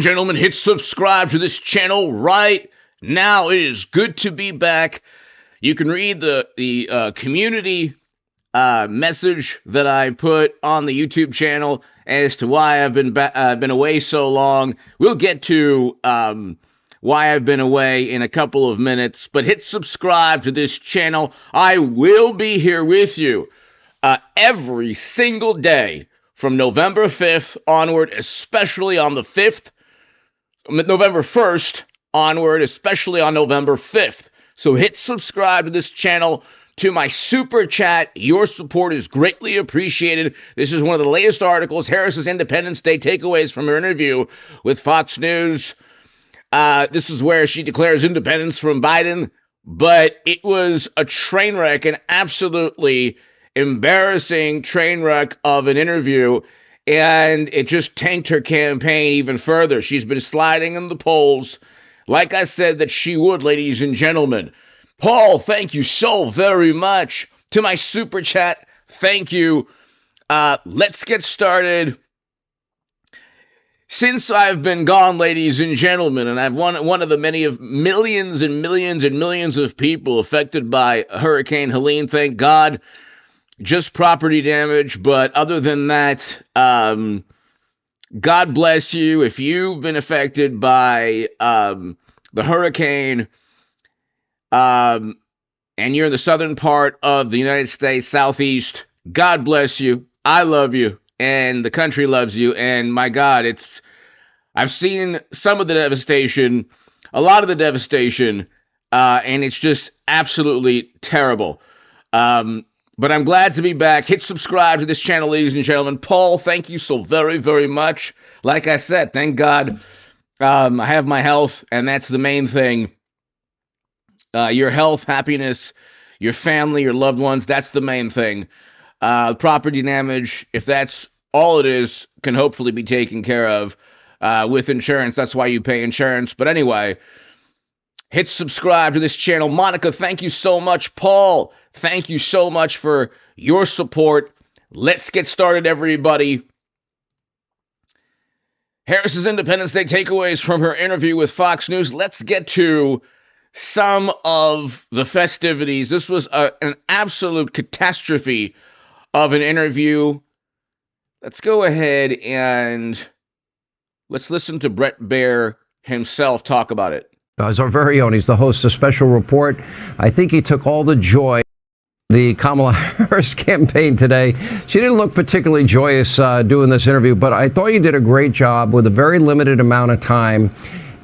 Gentlemen, hit subscribe to this channel right now. It is good to be back. You can read the community message that I put on the YouTube channel as to why I've been away so long. We'll get to why I've been away in a couple of minutes, but hit subscribe to this channel. I will be here with you every single day from November 5th onward, especially on the 5th, November 1st onward, especially on November 5th. So hit subscribe to this channel, to my super chat. Your support is greatly appreciated. This is one of the latest articles, Harris's Independence Day takeaways from her interview with Fox News. This is where she declares independence from Biden, but it was a train wreck, an absolutely embarrassing train wreck of an interview, and it just tanked her campaign even further. She's been sliding in the polls, like I said that she would, ladies and gentlemen. Paul, thank you so very much. To my super chat, thank you. Let's get started. Since I've been gone, ladies and gentlemen, and I've one of the many of millions and millions and millions of people affected by Hurricane Helene, thank God, just property damage. But other than that, God bless you. If you've been affected by the hurricane, and you're in the southern part of the United States, Southeast, God bless you. I love you, and the country loves you. And my God, I've seen some of the devastation, a lot of the devastation, and it's just absolutely terrible. But I'm glad to be back. Hit subscribe to this channel, ladies and gentlemen. Paul, thank you so very, very much. Like I said, thank God I have my health, and that's the main thing. Your health, happiness, your family, your loved ones, that's the main thing. Property damage, if that's all it is, can hopefully be taken care of with insurance. That's why you pay insurance. But anyway, hit subscribe to this channel. Monica, thank you so much. Paul, thank you so much for your support. Let's get started, everybody. Harris's Independence Day takeaways from her interview with Fox News. Let's get to some of the festivities. This was an absolute catastrophe of an interview. Let's go ahead and let's listen to Baier himself talk about it. As our very own, he's the host of Special Report. I think he took all the joy the Kamala Harris campaign today. She didn't look particularly joyous doing this interview, but I thought you did a great job with a very limited amount of time.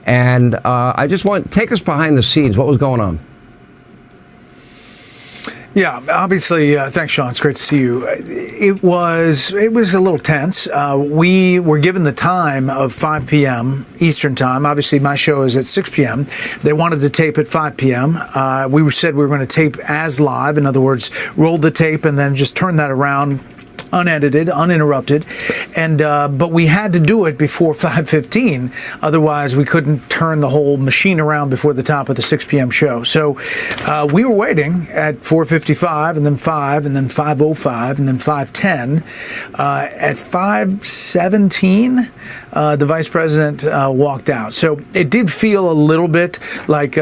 And I just want take us behind the scenes. What was going on? Yeah, obviously, thanks, Sean. It's great to see you. It was a little tense. We were given the time of 5 p.m. Eastern time. Obviously, my show is at 6 p.m. They wanted to tape at 5 p.m. We said we were going to tape as live. In other words, roll the tape and then just turn that around, unedited, uninterrupted, and but we had to do it before 5:15. Otherwise, we couldn't turn the whole machine around before the top of the 6 p.m. show. So we were waiting at 4:55, and then 5, and then 5:05, and then 5:10. At 5:17, the vice president walked out. So it did feel a little bit like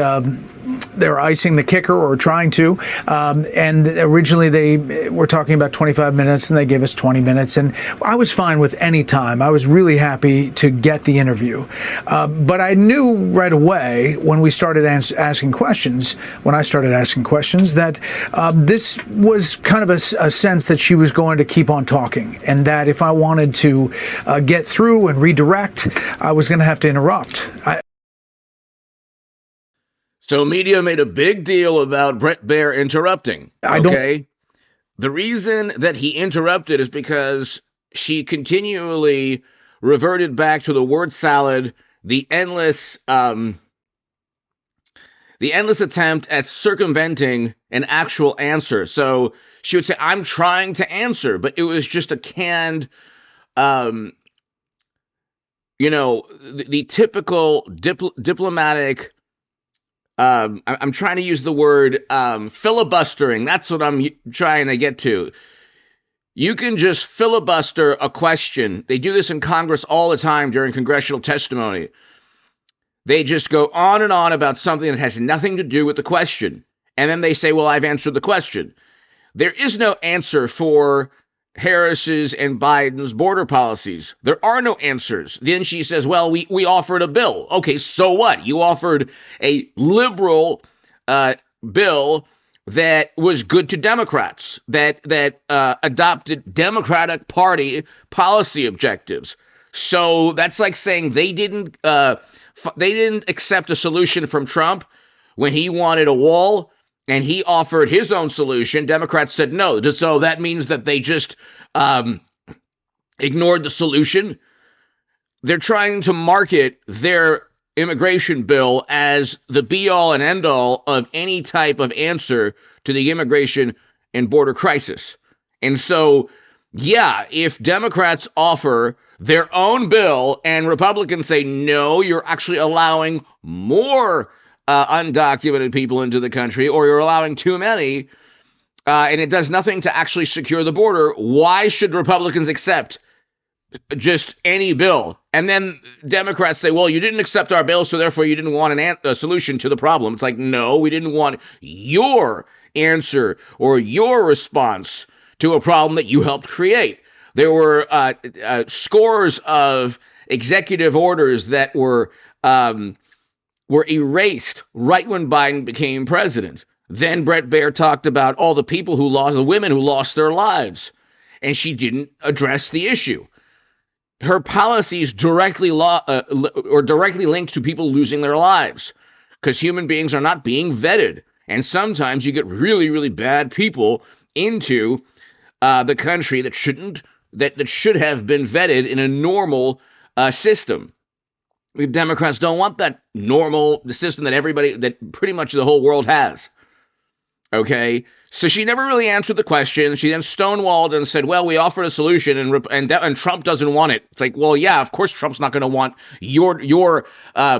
they were icing the kicker or trying to. And originally they were talking about 25 minutes and they gave us 20 minutes. And I was fine with any time. I was really happy to get the interview. But I knew right away when we started asking questions, that this was kind of a sense that she was going to keep on talking. And that if I wanted to get through and redirect, I was going to have to interrupt. So media made a big deal about Baier interrupting. Okay. The reason that he interrupted is because she continually reverted back to the word salad, the endless attempt at circumventing an actual answer. So she would say, I'm trying to answer, but it was just a canned, the typical diplomatic, I'm trying to use the word filibustering. That's what I'm trying to get to. You can just filibuster a question. They do this in Congress all the time during congressional testimony. They just go on and on about something that has nothing to do with the question. And then they say, well, I've answered the question. There is no answer for Harris's and Biden's border policies. There are no answers. Then she says, well, we offered a bill. Okay, so what? You offered a liberal bill that was good to Democrats, that adopted Democratic Party policy objectives. So that's like saying they didn't accept a solution from Trump when he wanted a wall and he offered his own solution. Democrats said no. So that means that they just ignored the solution. They're trying to market their immigration bill as the be-all and end-all of any type of answer to the immigration and border crisis. And so, yeah, if Democrats offer their own bill and Republicans say, no, you're actually allowing more undocumented people into the country, or you're allowing too many, and it does nothing to actually secure the border, why should Republicans accept just any bill? And then Democrats say, well, you didn't accept our bill, so therefore you didn't want a solution to the problem. It's like, no, we didn't want your answer or your response to a problem that you helped create. There were scores of executive orders that were erased right when Biden became president. Then Brett Baier talked about all the people the women who lost their lives, and she didn't address the issue. Her policies directly linked to people losing their lives, because human beings are not being vetted, and sometimes you get really, really bad people into the country that should have been vetted in a normal system. The Democrats don't want that the system that pretty much the whole world has. Okay, so she never really answered the question. She then stonewalled and said, well, we offered a solution and Trump doesn't want it. It's like, well, yeah, of course Trump's not going to want your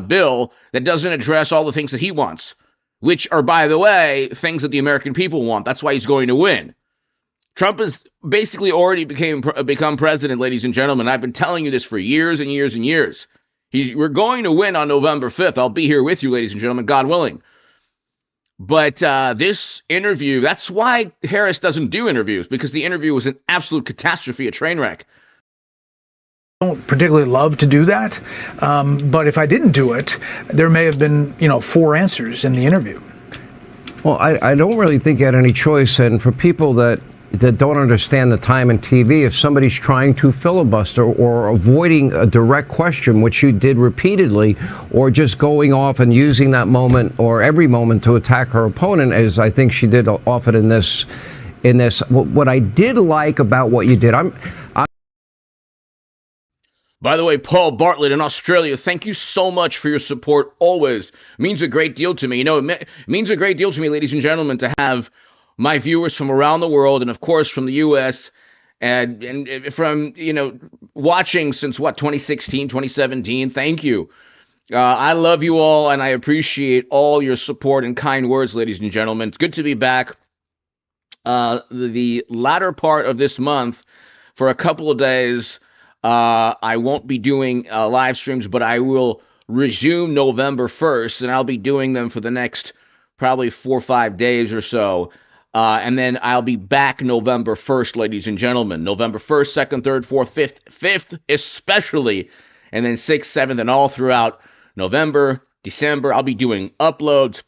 bill that doesn't address all the things that he wants, which are, by the way, things that the American people want. That's why he's going to win. Trump has basically already become president, ladies and gentlemen. I've been telling you this for years and years and years. We're going to win on November 5th. I'll be here with you, ladies and gentlemen, God willing. But this interview, that's why Harris doesn't do interviews, because the interview was an absolute catastrophe, a train wreck. I don't particularly love to do that, but if I didn't do it, there may have been, 4 answers in the interview. Well, I don't really think you had any choice, and for people that don't understand the time in TV, if somebody's trying to filibuster or avoiding a direct question, which you did repeatedly, or just going off and using that moment or every moment to attack her opponent, as I think she did often in this, what I did like about what you did, By the way, Paul Bartlett in Australia, thank you so much for your support always. It means a great deal to me. It means a great deal to me, ladies and gentlemen, to have my viewers from around the world, and of course from the U.S., and from, watching since 2016, 2017. Thank you. I love you all, and I appreciate all your support and kind words, ladies and gentlemen. It's good to be back. The latter part of this month, for a couple of days, I won't be doing live streams, but I will resume November 1st, and I'll be doing them for the next probably 4 or 5 days or so. And then I'll be back November 1st, ladies and gentlemen. November 1st, 2nd, 3rd, 4th, 5th especially. And then 6th, 7th, and all throughout November, December. I'll be doing uploads.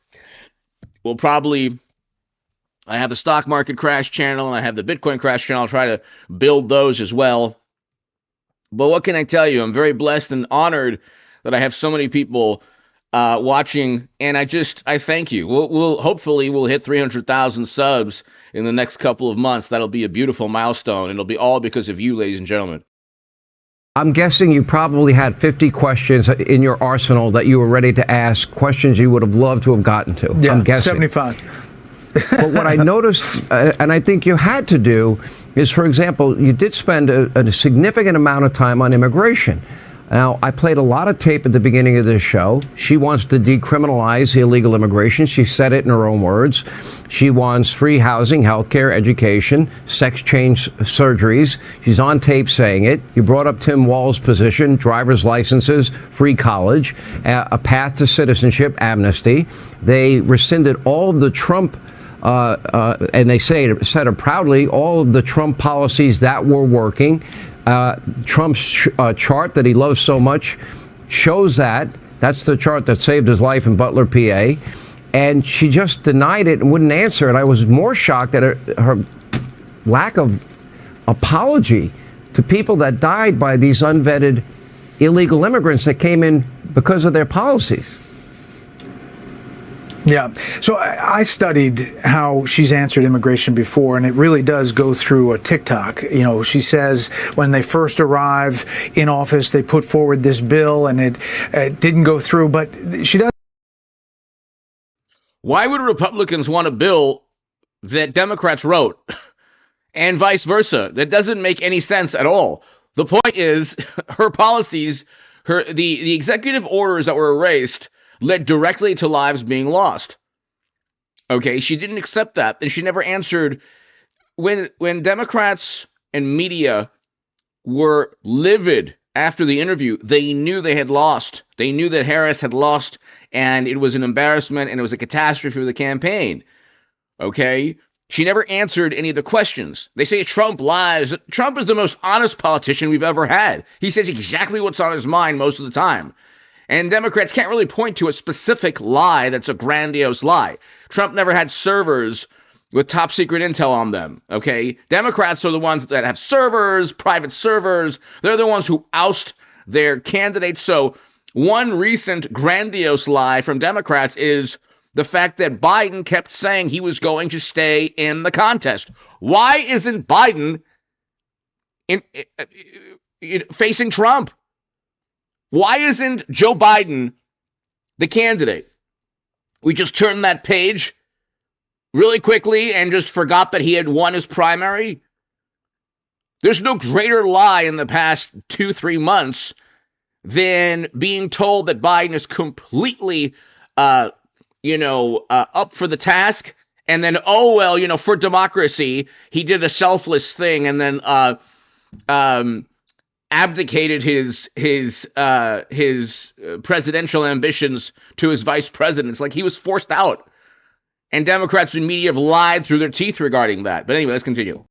I have the stock market crash channel, and I have the Bitcoin crash channel. I'll try to build those as well. But what can I tell you? I'm very blessed and honored that I have so many people watching, and I thank you. Hopefully we'll hit 300,000 subs in the next couple of months. That'll be a beautiful milestone, and it'll be all because of you, ladies and gentlemen. I'm guessing you probably had 50 questions in your arsenal that you were ready to ask, questions you would have loved to have gotten to. Yeah, I'm guessing. 75. But what I noticed, and I think you had to do, is, for example, you did spend a significant amount of time on immigration. Now, I played a lot of tape at the beginning of this show. She wants to decriminalize illegal immigration. She said it in her own words. She wants free housing, health care, education, sex change surgeries. She's on tape saying it. You brought up Tim Walz's position, driver's licenses, free college, a path to citizenship, amnesty. They rescinded all of the Trump and they said it proudly, all of the Trump policies that were working. Trump's chart that he loves so much shows that. That's the chart that saved his life in Butler, PA. And she just denied it and wouldn't answer. And I was more shocked at her lack of apology to people that died by these unvetted illegal immigrants that came in because of their policies. Yeah. So I studied how she's answered immigration before, and it really does go through a TikTok. You know, she says when they first arrive in office, they put forward this bill and it didn't go through. But she does. Why would Republicans want a bill that Democrats wrote and vice versa? That doesn't make any sense at all. The point is her policies, the executive orders that were erased led directly to lives being lost. Okay, she didn't accept that, and she never answered. When Democrats and media were livid after the interview, they knew they had lost. They knew that Harris had lost, and it was an embarrassment, and it was a catastrophe for the campaign. Okay? She never answered any of the questions. They say Trump lies. Trump is the most honest politician we've ever had. He says exactly what's on his mind most of the time. And Democrats can't really point to a specific lie that's a grandiose lie. Trump never had servers with top secret intel on them, okay? Democrats are the ones that have servers, private servers. They're the ones who oust their candidates. So one recent grandiose lie from Democrats is the fact that Biden kept saying he was going to stay in the contest. Why isn't Biden facing Trump? Why isn't Joe Biden the candidate? We just turned that page really quickly and just forgot that he had won his primary. There's no greater lie in the past 2-3 months than being told that Biden is completely, up for the task. And then, for democracy, he did a selfless thing and then abdicated his presidential ambitions to his vice president. It's like he was forced out. And Democrats and media have lied through their teeth regarding that. But anyway, let's continue.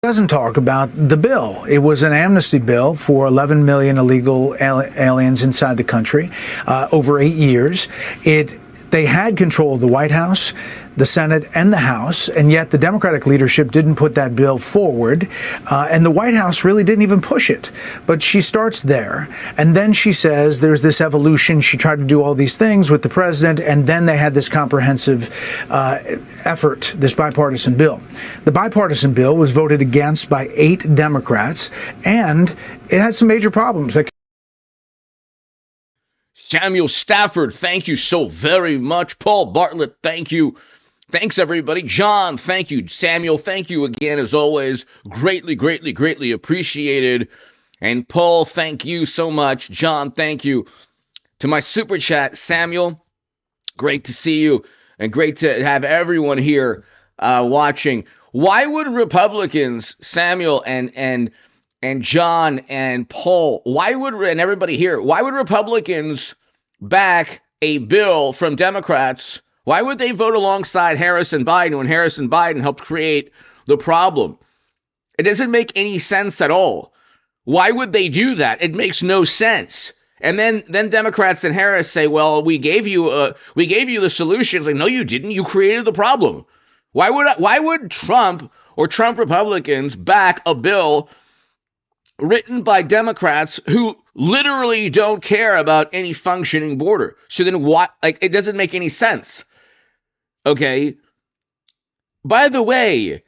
Doesn't talk about the bill. It was an amnesty bill for 11 million illegal aliens inside the country over 8 years. They had control of the White House, the Senate, and the House, and yet the Democratic leadership didn't put that bill forward, and the White House really didn't even push it. But she starts there, and then she says there's this evolution. She tried to do all these things with the president, and then they had this comprehensive effort, this bipartisan bill. The bipartisan bill was voted against by 8 Democrats, and it had some major problems. Samuel Stafford, thank you so very much. Paul Bartlett, thank you. Thanks, everybody. John, thank you. Samuel, thank you again, as always. Greatly, greatly, greatly appreciated. And Paul, thank you so much. John, thank you. To my super chat, Samuel, great to see you. And great to have everyone here watching. Why would Republicans, Samuel and John and Paul, and everybody here, why would Republicans back a bill from Democrats? Why would they vote alongside Harris and Biden when Harris and Biden helped create the problem? It doesn't make any sense at all. Why would they do that? It makes no sense. And then Democrats and Harris say, well, we gave you the solution. It's like, no, you didn't. You created the problem. Why would Trump or Trump Republicans back a bill written by Democrats who literally don't care about any functioning border? So then what? Like, it doesn't make any sense. Okay. By the way,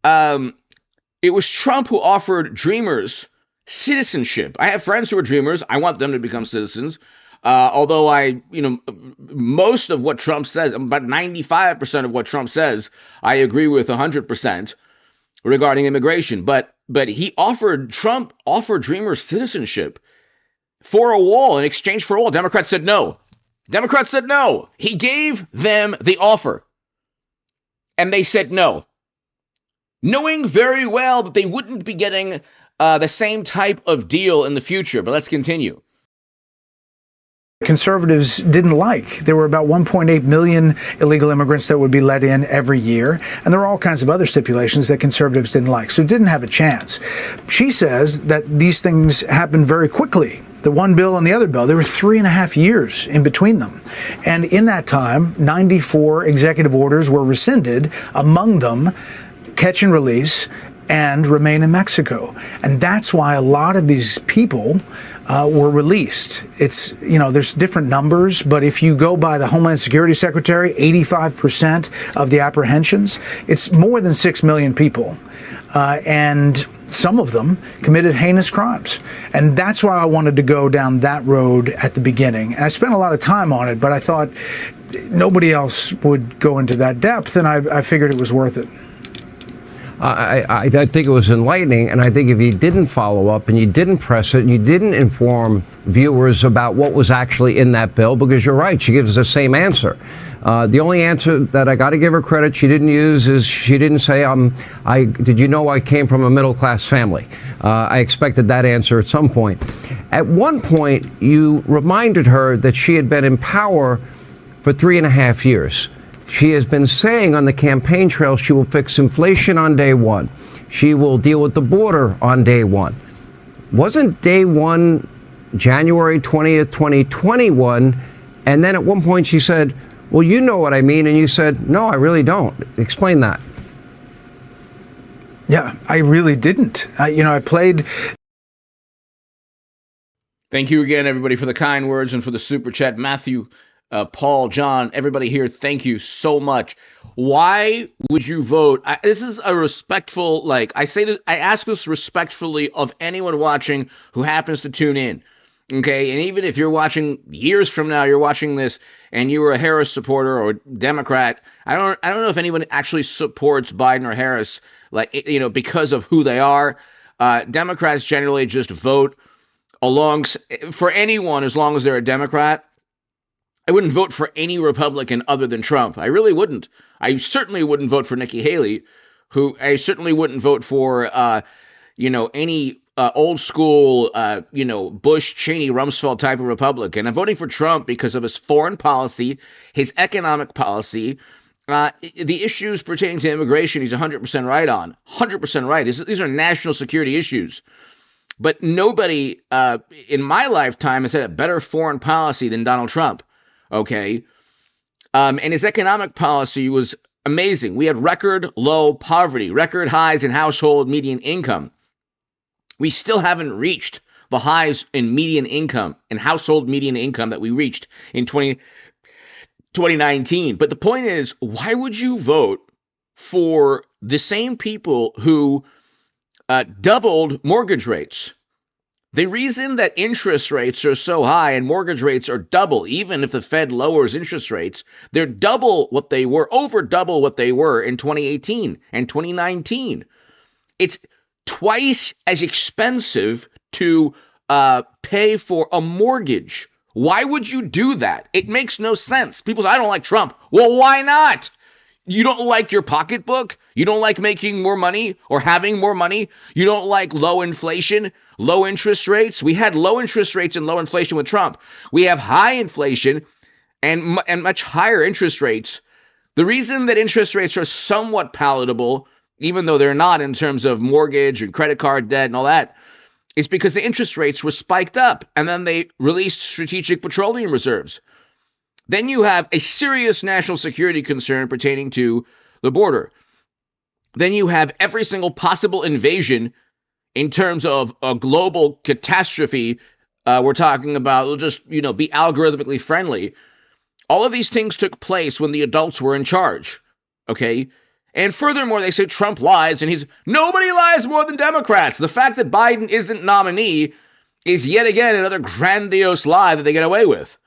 it was Trump who offered Dreamers citizenship. I have friends who are Dreamers. I want them to become citizens. Although most of what Trump says, about 95% of what Trump says, I agree with 100% regarding immigration. But Trump offered Dreamers citizenship. for a wall, in exchange for a wall. Democrats said no. Democrats said no. He gave them the offer, and they said no, knowing very well that they wouldn't be getting the same type of deal in the future. But let's continue. Conservatives didn't like. There were about 1.8 million illegal immigrants that would be let in every year, and there were all kinds of other stipulations that conservatives didn't like, so didn't have a chance. She says that these things happened very quickly. The one bill and the other bill, there were 3.5 years in between them. And in that time, 94 executive orders were rescinded, among them catch and release and remain in Mexico. And that's why a lot of these people were released. It's, there's different numbers, but if you go by the Homeland Security Secretary, 85% of the apprehensions, it's more than 6 million people. And some of them committed heinous crimes. And that's why I wanted to go down that road at the beginning. And I spent a lot of time on it, but I thought nobody else would go into that depth, and I figured it was worth it. I think it was enlightening, and I think if you didn't follow up and you didn't press it and you didn't inform viewers about what was actually in that bill, because you're right, she gives the same answer. The only answer that I got to give her credit she didn't use is she didn't say, did you know I came from a middle-class family? I expected that answer at some point. At one point, you reminded her that she had been in power for 3.5 years. She has been saying on the campaign trail she will fix inflation on day one. She will deal with the border on day one. Wasn't day one January 20th, 2021? And then at one point she said, well, you know what I mean. And you said, no, I really don't. Explain that. Yeah, I really didn't. I played. Thank you again, everybody, for the kind words and for the super chat. Matthew, Paul, John, everybody here, thank you so much. Why would you vote? This is a respectful, I ask this respectfully of anyone watching who happens to tune in. Okay, and even if you're watching years from now, you're watching this and you were a Harris supporter or Democrat, I don't know if anyone actually supports Biden or Harris, because of who they are. Democrats generally just vote for anyone as long as they're a Democrat. I wouldn't vote for any Republican other than Trump. I really wouldn't. I certainly wouldn't vote for Nikki Haley, who I certainly wouldn't vote for, any old school, Bush, Cheney, Rumsfeld type of Republican. I'm voting for Trump because of his foreign policy, his economic policy, the issues pertaining to immigration. He's 100% right on. 100% right. These are national security issues. But nobody in my lifetime has had a better foreign policy than Donald Trump. Okay. And his economic policy was amazing. We had record low poverty, record highs in household median income. We still haven't reached the highs in median income and household median income that we reached in 2019. But the point is, why would you vote for the same people who doubled mortgage rates? The reason that interest rates are so high and mortgage rates are double, even if the Fed lowers interest rates, they're over double what they were in 2018 and 2019. It's twice as expensive to pay for a mortgage. Why would you do that? It makes no sense. People say, I don't like Trump. Well, why not? You don't like your pocketbook? You don't like making more money or having more money? You don't like low inflation, low interest rates? We had low interest rates and low inflation with Trump. We have high inflation and much higher interest rates. The reason that interest rates are somewhat palatable, even though they're not in terms of mortgage and credit card debt and all that, is because the interest rates were spiked up and then they released strategic petroleum reserves. Then you have a serious national security concern pertaining to the border. Then you have every single possible invasion in terms of a global catastrophe. We're talking about, will just, be algorithmically friendly. All of these things took place when the adults were in charge. Okay. And furthermore, they say Trump lies, and nobody lies more than Democrats. The fact that Biden isn't nominee is yet again another grandiose lie that they get away with.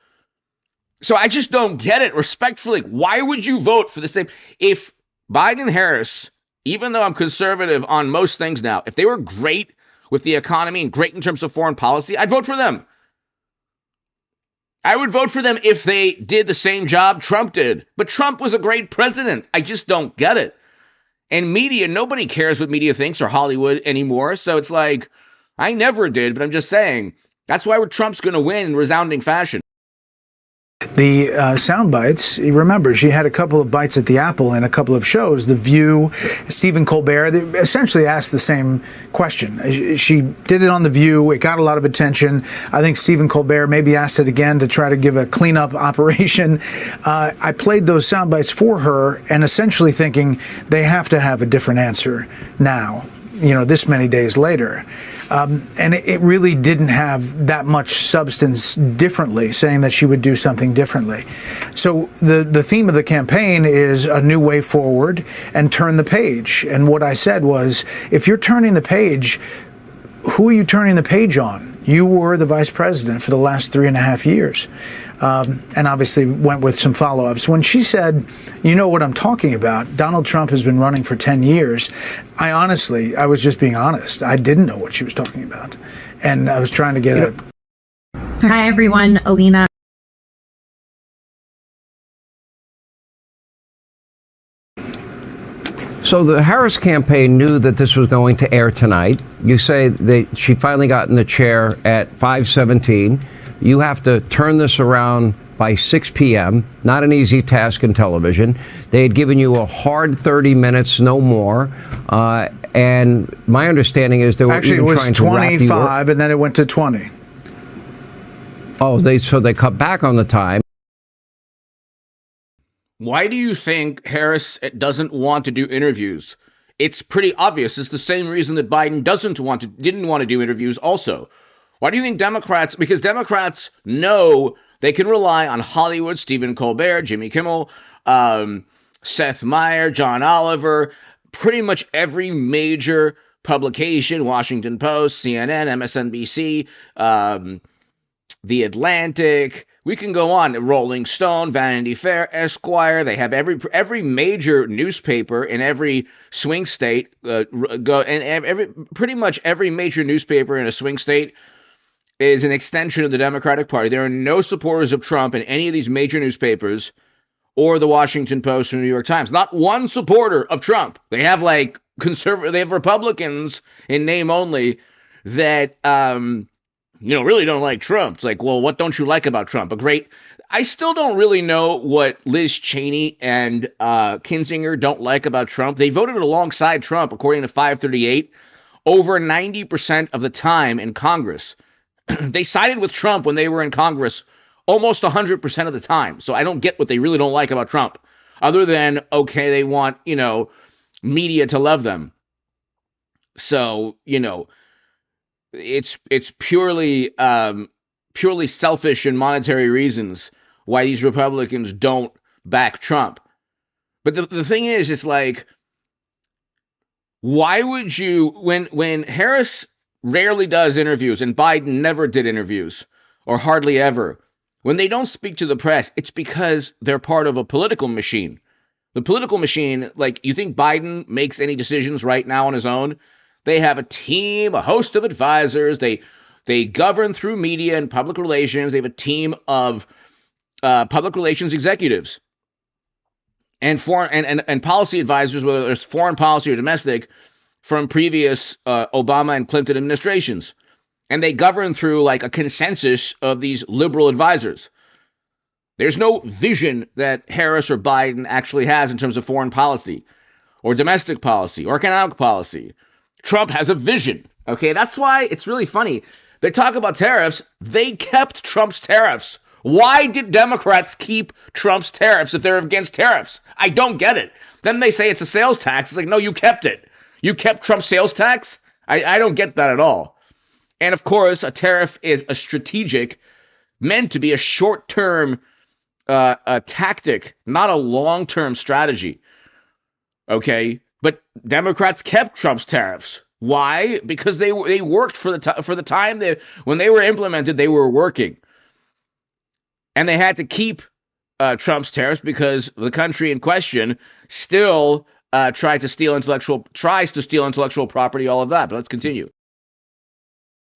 So I just don't get it. Respectfully, why would you vote for the same? If Biden and Harris, even though I'm conservative on most things now, if they were great with the economy and great in terms of foreign policy, I'd vote for them. I would vote for them if they did the same job Trump did. But Trump was a great president. I just don't get it. And media, nobody cares what media thinks or Hollywood anymore. So it's like, I never did, but I'm just saying, that's why Trump's going to win in resounding fashion. The sound bites, remember, she had a couple of bites at the apple in a couple of shows. The View, Stephen Colbert, they essentially asked the same question. She did it on The View. It got a lot of attention. I think Stephen Colbert maybe asked it again to try to give a cleanup operation. I played those sound bites for her and essentially thinking they have to have a different answer now, this many days later. And it really didn't have that much substance differently, saying that she would do something differently. So the theme of the campaign is a new way forward and turn the page. And what I said was, if you're turning the page, who are you turning the page on? You were the vice president for the last 3.5 years. And obviously went with some follow-ups. When she said, you know what I'm talking about, Donald Trump has been running for 10 years, I was just being honest. I didn't know what she was talking about. And I was trying to get it. Hi, everyone. Alina. So the Harris campaign knew that this was going to air tonight. You say that she finally got in the chair at 5:17. You have to turn this around by 6 p.m. Not an easy task in television. They had given you a hard 30 minutes, no more. And my understanding is they were actually even it was trying to wrap you 25, and then it went to 20. Oh, so they cut back on the time. Why do you think Harris doesn't want to do interviews? It's pretty obvious. It's the same reason that Biden didn't want to do interviews also. Why do you think Democrats? Because Democrats know they can rely on Hollywood, Stephen Colbert, Jimmy Kimmel, Seth Meyers, John Oliver, pretty much every major publication, Washington Post, CNN, MSNBC, The Atlantic. We can go on. Rolling Stone, Vanity Fair, Esquire. They have every major newspaper in every swing state pretty much every major newspaper in a swing state is an extension of the Democratic Party. There are no supporters of Trump in any of these major newspapers or the Washington Post or New York Times. Not one supporter of Trump. They have they have Republicans in name only that really don't like Trump. It's like, well, what don't you like about Trump? I still don't really know what Liz Cheney and Kinzinger don't like about Trump. They voted alongside Trump, according to 538, over 90% of the time in Congress. They sided with Trump when they were in Congress almost 100% of the time. So I don't get what they really don't like about Trump, other than, okay, they want, media to love them. So, it's purely selfish and monetary reasons why these Republicans don't back Trump. But the thing is, it's like, why would you, when Harris rarely does interviews and Biden never did interviews, or hardly ever, when they don't speak to the press, it's because they're part of a political machine. The political machine, you think Biden makes any decisions right now on his own? They have a team, a host of advisors. They govern through media and public relations. They have a team of public relations executives and foreign and policy advisors, whether it's foreign policy or domestic, from previous Obama and Clinton administrations. And they govern through a consensus of these liberal advisors. There's no vision that Harris or Biden actually has in terms of foreign policy or domestic policy or economic policy. Trump has a vision. Okay, that's why it's really funny. They talk about tariffs. They kept Trump's tariffs. Why did Democrats keep Trump's tariffs if they're against tariffs? I don't get it. Then they say it's a sales tax. It's like, no, you kept it. You kept Trump's sales tax? I don't get that at all. And of course, a tariff is a strategic, meant to be a short-term tactic, not a long-term strategy. Okay, but Democrats kept Trump's tariffs. Why? Because they worked for the time when they were implemented, they were working, and they had to keep Trump's tariffs because the country in question still tries to steal intellectual property, all of that. But let's continue.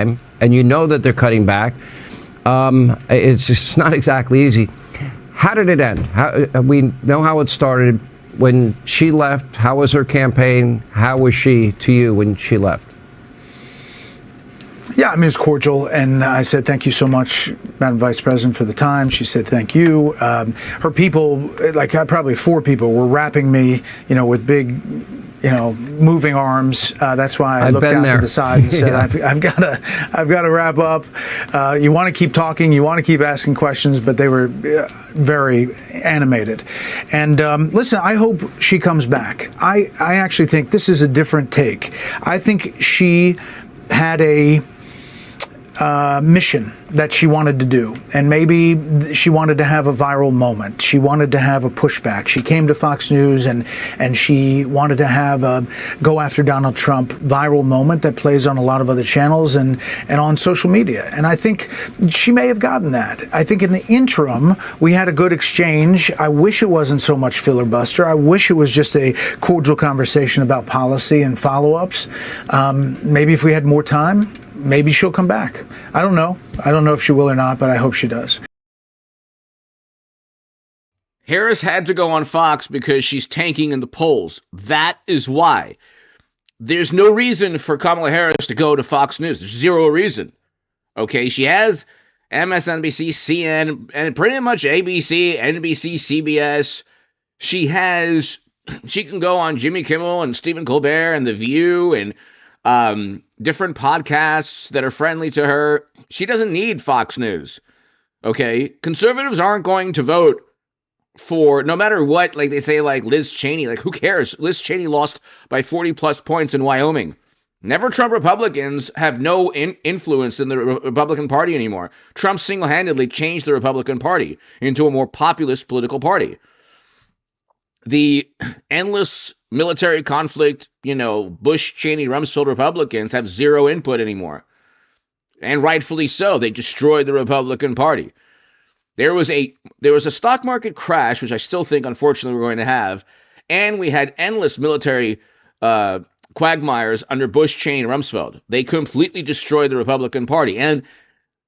And you know that they're cutting back. It's just not exactly easy. How did it end? We know how it started. When she left, how was her campaign? How was she to you when she left? Yeah, I mean, it's cordial. And I said, thank you so much, Madam Vice President, for the time. She said, thank you. Her people, like probably 4 people, were wrapping me, with big, moving arms. That's why I looked out to the side and said, yeah. I've got to wrap up. You want to keep talking. You want to keep asking questions. But they were very animated. And listen, I hope she comes back. I actually think this is a different take. I think she had a mission that she wanted to do. And maybe she wanted to have a viral moment. She wanted to have a pushback. She came to Fox News and she wanted to have a go after Donald Trump viral moment that plays on a lot of other channels and on social media. And I think she may have gotten that. I think in the interim, we had a good exchange. I wish it wasn't so much filibuster. I wish it was just a cordial conversation about policy and follow-ups. Maybe if we had more time, maybe she'll come back. I don't know. I don't know if she will or not, but I hope she does. Harris had to go on Fox because she's tanking in the polls. That is why. There's no reason for Kamala Harris to go to Fox News. There's zero reason. Okay, she has MSNBC, CNN, and pretty much ABC, NBC, CBS. She can go on Jimmy Kimmel and Stephen Colbert and The View and different podcasts that are friendly to her. She doesn't need Fox News. Okay? Conservatives aren't going to vote for, no matter what, like they say, like Liz Cheney. Like, who cares? Liz Cheney lost by 40 plus points in Wyoming. Never Trump Republicans have no influence in the Republican Party anymore. Trump single-handedly changed the Republican Party into a more populist political party. The endless military conflict, Bush, Cheney, Rumsfeld Republicans have zero input anymore. And rightfully so. They destroyed the Republican Party. There was a stock market crash, which I still think, unfortunately, we're going to have. And we had endless military quagmires under Bush, Cheney, and Rumsfeld. They completely destroyed the Republican Party. And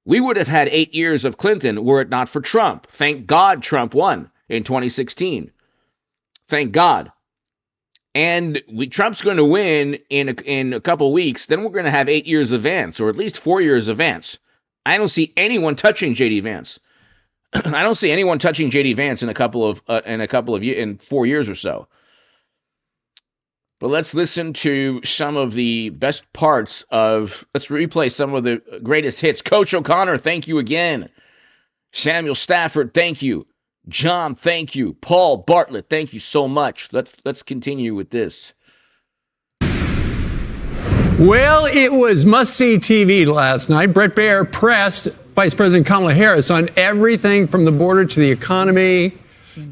we would have had 8 years of Clinton were it not for Trump. Thank God Trump won in 2016. Thank God. And Trump's going to win in a couple weeks. Then we're going to have 8 years of Vance, or at least 4 years of Vance. I don't see anyone touching J.D. Vance. I don't see anyone touching J.D. Vance in 4 years or so. But let's listen to some of the best parts let's replay some of the greatest hits. Coach O'Connor, thank you again. Samuel Stafford, thank you. John, thank you. Paul Bartlett, thank you so much. Let's continue with this. Well, it was must-see TV last night. Brett Baier pressed Vice President Kamala Harris on everything from the border to the economy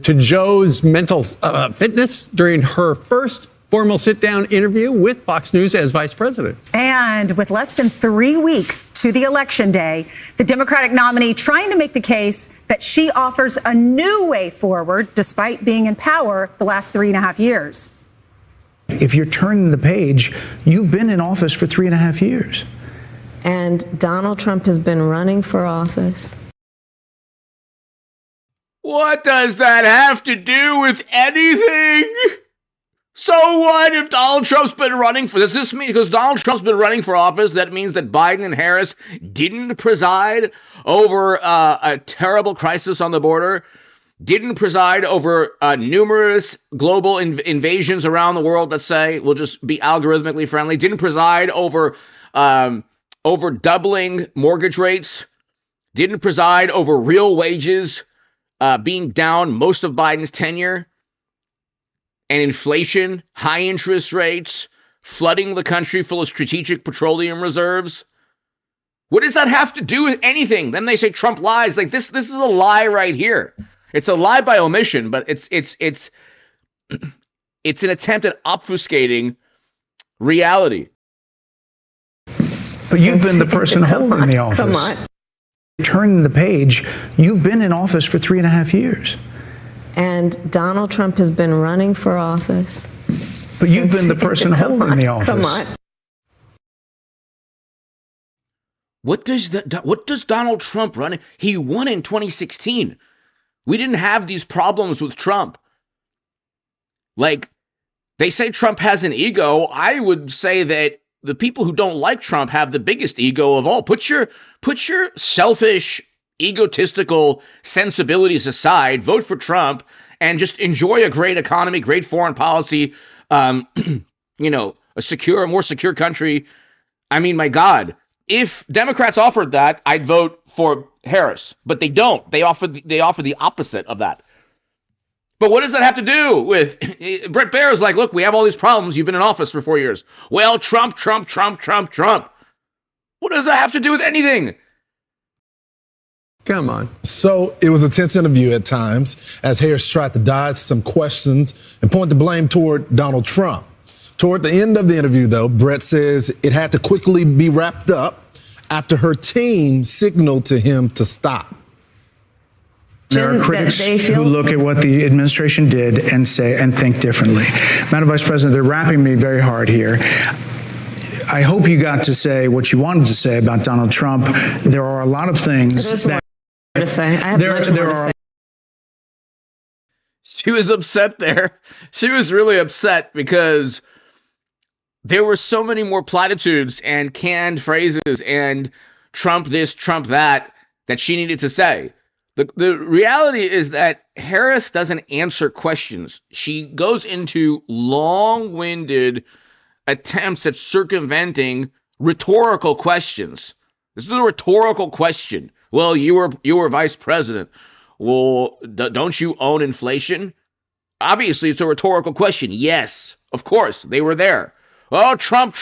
to Joe's mental fitness during her first formal sit-down interview with Fox News as vice president. And with less than 3 weeks to the election day, the Democratic nominee trying to make the case that she offers a new way forward despite being in power the last 3.5 years. If you're turning the page, you've been in office for 3.5 years. And Donald Trump has been running for office. What does that have to do with anything? So what if Donald Trump's been running for, does this mean, because Donald Trump's been running for office, that means that Biden and Harris didn't preside over a terrible crisis on the border, didn't preside over numerous global invasions around the world, let's say, we'll just be algorithmically friendly, didn't preside over doubling mortgage rates, didn't preside over real wages being down most of Biden's tenure, and inflation, high interest rates, flooding the country full of strategic petroleum reserves. What does that have to do with anything? Then they say Trump lies. Like this is a lie right here. It's a lie by omission, but it's an attempt at obfuscating reality. But you've been the person holding the office. Come on. Turning the page, you've been in office for 3.5 years. And Donald Trump has been running for office. But you've been the person holding the office. Come on. What does Donald Trump run? He won in 2016. We didn't have these problems with Trump. Like, they say Trump has an ego. I would say that the people who don't like Trump have the biggest ego of all. Put your selfish, egotistical sensibilities aside, vote for Trump, and just enjoy a great economy, great foreign policy, a more secure country. I mean, my God, if Democrats offered that, I'd vote for Harris, but they don't. They offer the opposite of that. But what does that have to do with Brett Baier is like, look, we have all these problems. You've been in office for 4 years. Well, Trump. What does that have to do with anything? Come on. So it was a tense interview at times as Harris tried to dodge some questions and point the blame toward Donald Trump. Toward the end of the interview, though, Brett says it had to quickly be wrapped up after her team signaled to him to stop. There are critics who look at what the administration did and think differently. Madam Vice President, they're wrapping me very hard here. I hope you got to say what you wanted to say about Donald Trump. There are a lot of things that to say. I have much more to say. She was upset there. She was really upset because there were so many more platitudes and canned phrases and Trump this, Trump that she needed to say. The reality is that Harris doesn't answer questions. She goes into long-winded attempts at circumventing rhetorical questions. This is a rhetorical question. Well, you were vice president. Well, don't you own inflation? Obviously, it's a rhetorical question. Yes, of course, they were there. Oh, Trump.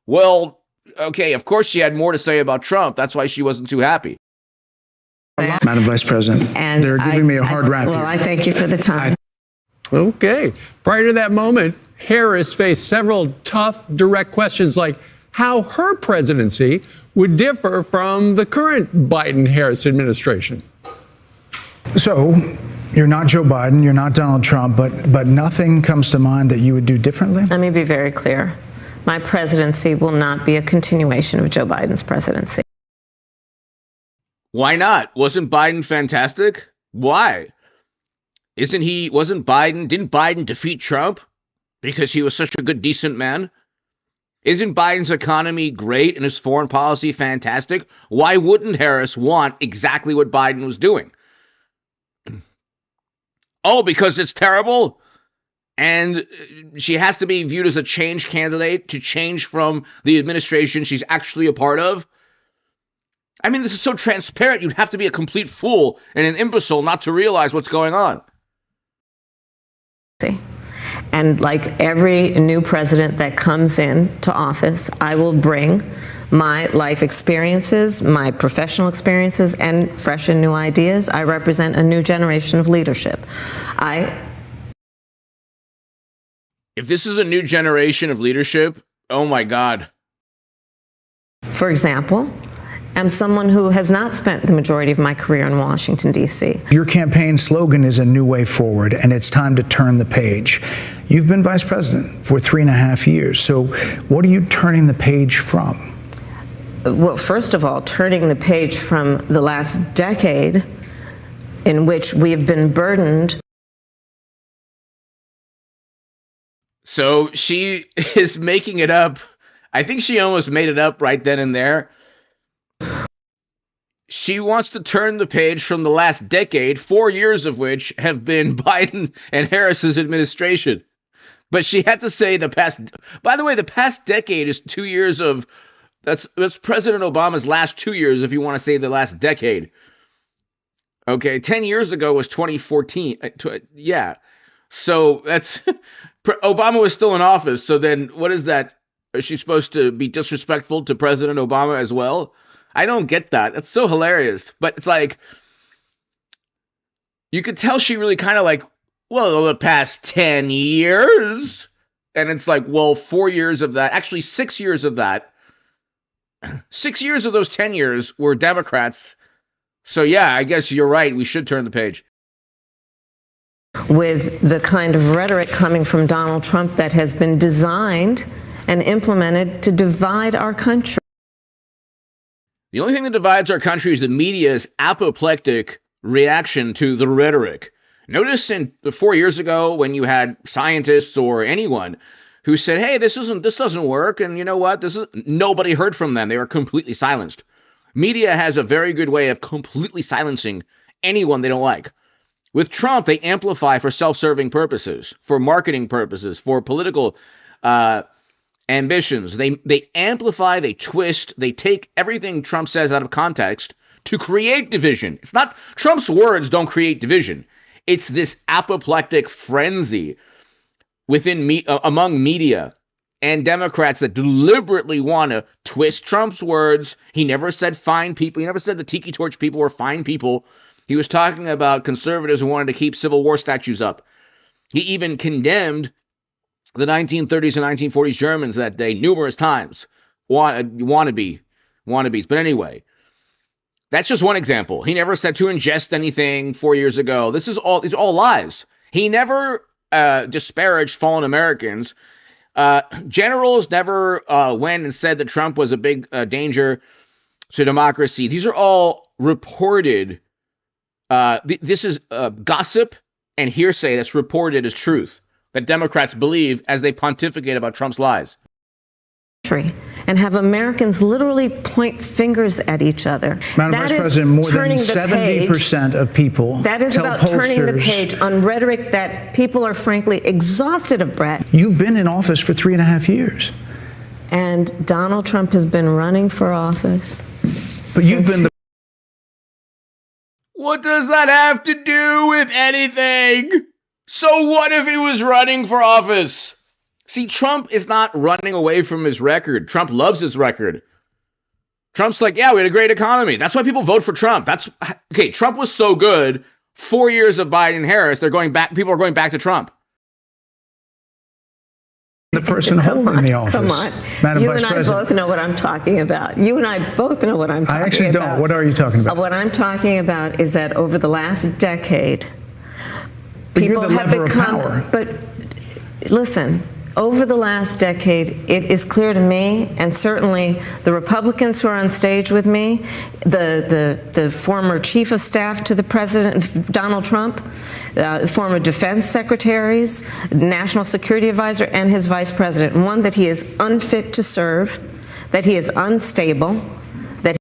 Well, okay, of course she had more to say about Trump. That's why she wasn't too happy. Madam Vice President, And they're giving me a hard rap. Well, I thank you for the time. Okay. Prior to that moment, Harris faced several tough, direct questions like how her presidency would differ from the current Biden-Harris administration. So, you're not Joe Biden, you're not Donald Trump, but nothing comes to mind that you would do differently? Let me be very clear. My presidency will not be a continuation of Joe Biden's presidency. Why not? Wasn't Biden fantastic? Why? Didn't Biden defeat Trump because he was such a good, decent man? Isn't Biden's economy great and his foreign policy fantastic? Why wouldn't Harris want exactly what Biden was doing? Oh, because it's terrible? And she has to be viewed as a change candidate to change from the administration she's actually a part of? I mean, this is so transparent, you'd have to be a complete fool and an imbecile not to realize what's going on. And like every new president that comes into office, I will bring my life experiences, my professional experiences, and fresh and new ideas. I represent a new generation of leadership. If this is a new generation of leadership, oh my God. For example, I'm someone who has not spent the majority of my career in Washington, D.C. Your campaign slogan is a new way forward, and it's time to turn the page. You've been vice president for 3.5 years, so what are you turning the page from? Well, first of all, turning the page from the last decade in which we have been burdened. So she is making it up. I think she almost made it up right then and there. She wants to turn the page from the last decade, 4 years of which have been Biden and Harris's administration. But she had to say the past. By the way, the past decade is 2 years of. That's President Obama's last 2 years, if you want to say the last decade. Okay, 10 years ago was 2014. Yeah. So that's. Obama was still in office. So then what is that? Is she supposed to be disrespectful to President Obama as well? I don't get that. That's so hilarious. But it's like, you could tell she really kind of like, well, the past 10 years. And it's like, well, 4 years of that, actually 6 years of that. 6 years of those 10 years were Democrats. So yeah, I guess you're right. We should turn the page. With the kind of rhetoric coming from Donald Trump that has been designed and implemented to divide our country. The only thing that divides our country is the media's apoplectic reaction to the rhetoric. Notice 4 years ago when you had scientists or anyone who said, "Hey, this doesn't work," and you know what? Nobody heard from them. They were completely silenced. Media has a very good way of completely silencing anyone they don't like. With Trump, they amplify for self-serving purposes, for marketing purposes, for political ambitions. They amplify, they twist, they take everything Trump says out of context to create division. It's not Trump's words don't create division. It's this apoplectic frenzy among media and Democrats that deliberately want to twist Trump's words. He never said fine people. He never said the Tiki Torch people were fine people. He was talking about conservatives who wanted to keep Civil War statues up. He even condemned the 1930s and 1940s Germans that day numerous times. Wannabes. But anyway, that's just one example. He never said to ingest anything 4 years ago. These are all lies. He never disparaged fallen Americans. Generals never went and said that Trump was a big danger to democracy. These are all reported. This is gossip and hearsay that's reported as truth that Democrats believe as they pontificate about Trump's lies. And have Americans literally point fingers at each other. Madam Vice President, more than 70% of people that is tell about pollsters, turning the page on rhetoric that people are frankly exhausted of, Brett. You've been in office for 3.5 years. And Donald Trump has been running for office. But you've been the What does that have to do with anything? So what if he was running for office? See, Trump is not running away from his record. Trump loves his record. Trump's like, yeah, we had a great economy. That's why people vote for Trump. Okay, Trump was so good. 4 years of Biden and Harris, people are going back to Trump. The person holding the office. Come on. Madam you Vice and I President. both know what I'm talking about. You and I both know what I'm talking about. I actually don't. What are you talking about? What I'm talking about is that over the last decade, But people you're the have lever of become. power. But listen, over the last decade, it is clear to me, and certainly the Republicans who are on stage with me, the former chief of staff to the president, Donald Trump, former defense secretaries, national security advisor, and his vice president, one, that he is unfit to serve, that he is unstable, that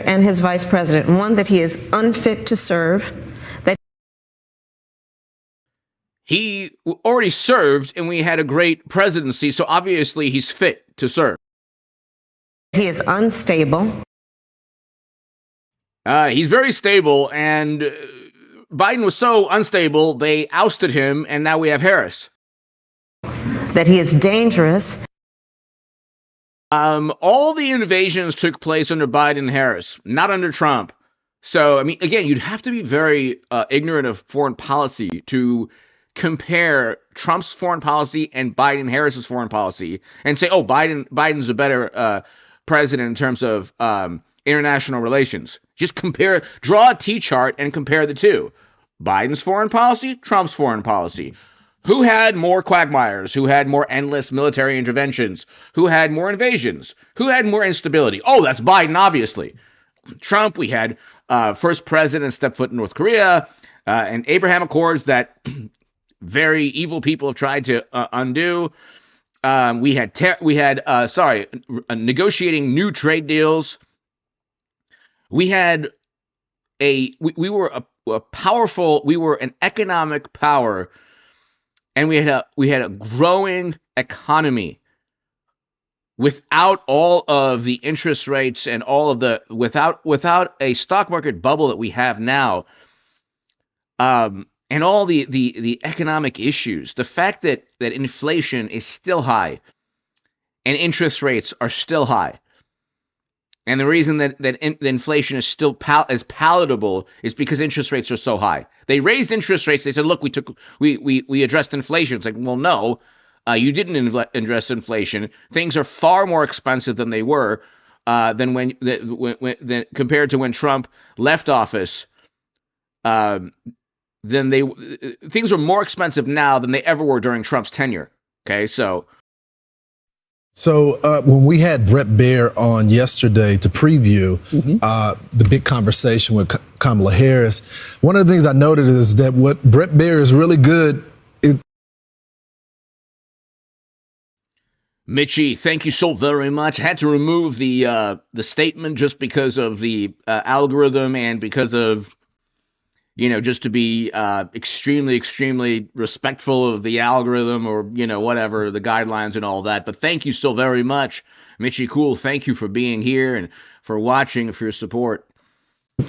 and his vice president, one, that he is unfit to serve, that He already served and we had a great presidency, so obviously he's fit to serve. he is unstable, He's very stable, and Biden was so unstable, they ousted him, and now we have Harris. that he is dangerous, All the invasions took place under Biden and Harris, not under Trump. So, I mean, again, you'd have to be very ignorant of foreign policy to compare Trump's foreign policy and Biden Harris's foreign policy and say, oh, Biden's a better president in terms of international relations. Just draw a T-chart and compare the two. Biden's foreign policy, Trump's foreign policy. Who had more quagmires? Who had more endless military interventions? Who had more invasions? Who had more instability? Oh, that's Biden, obviously. Trump, we had first president step foot in North Korea and Abraham Accords that very evil people have tried to undo. We had negotiating new trade deals. We had we were a powerful. We were an economic power. And we had a growing economy without all of the interest rates and all of the without a stock market bubble that we have now, and all the economic issues. The fact that inflation is still high and interest rates are still high. And the reason that the inflation is still as palatable is because interest rates are so high. They raised interest rates. They said, "Look, we addressed inflation." It's like, well, no, you didn't address inflation. Things are far more expensive than they were than than compared to when Trump left office. Then things are more expensive now than they ever were during Trump's tenure. Okay, so when we had Brett Baier on yesterday to preview the big conversation with Kamala Harris, one of the things I noted is that what Brett Baier is really good. Mitchie, thank you so very much. I had to remove the statement just because of the algorithm and because of, just to be extremely, extremely respectful of the algorithm or, whatever, the guidelines and all that. But thank you so very much. Mitchie Cool, thank you for being here and for watching and for your support.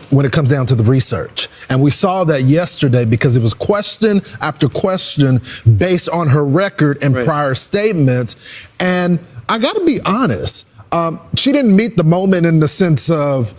When it comes down to the research. And we saw that yesterday because it was question after question based on her record and prior statements. And I got to be honest, she didn't meet the moment in the sense of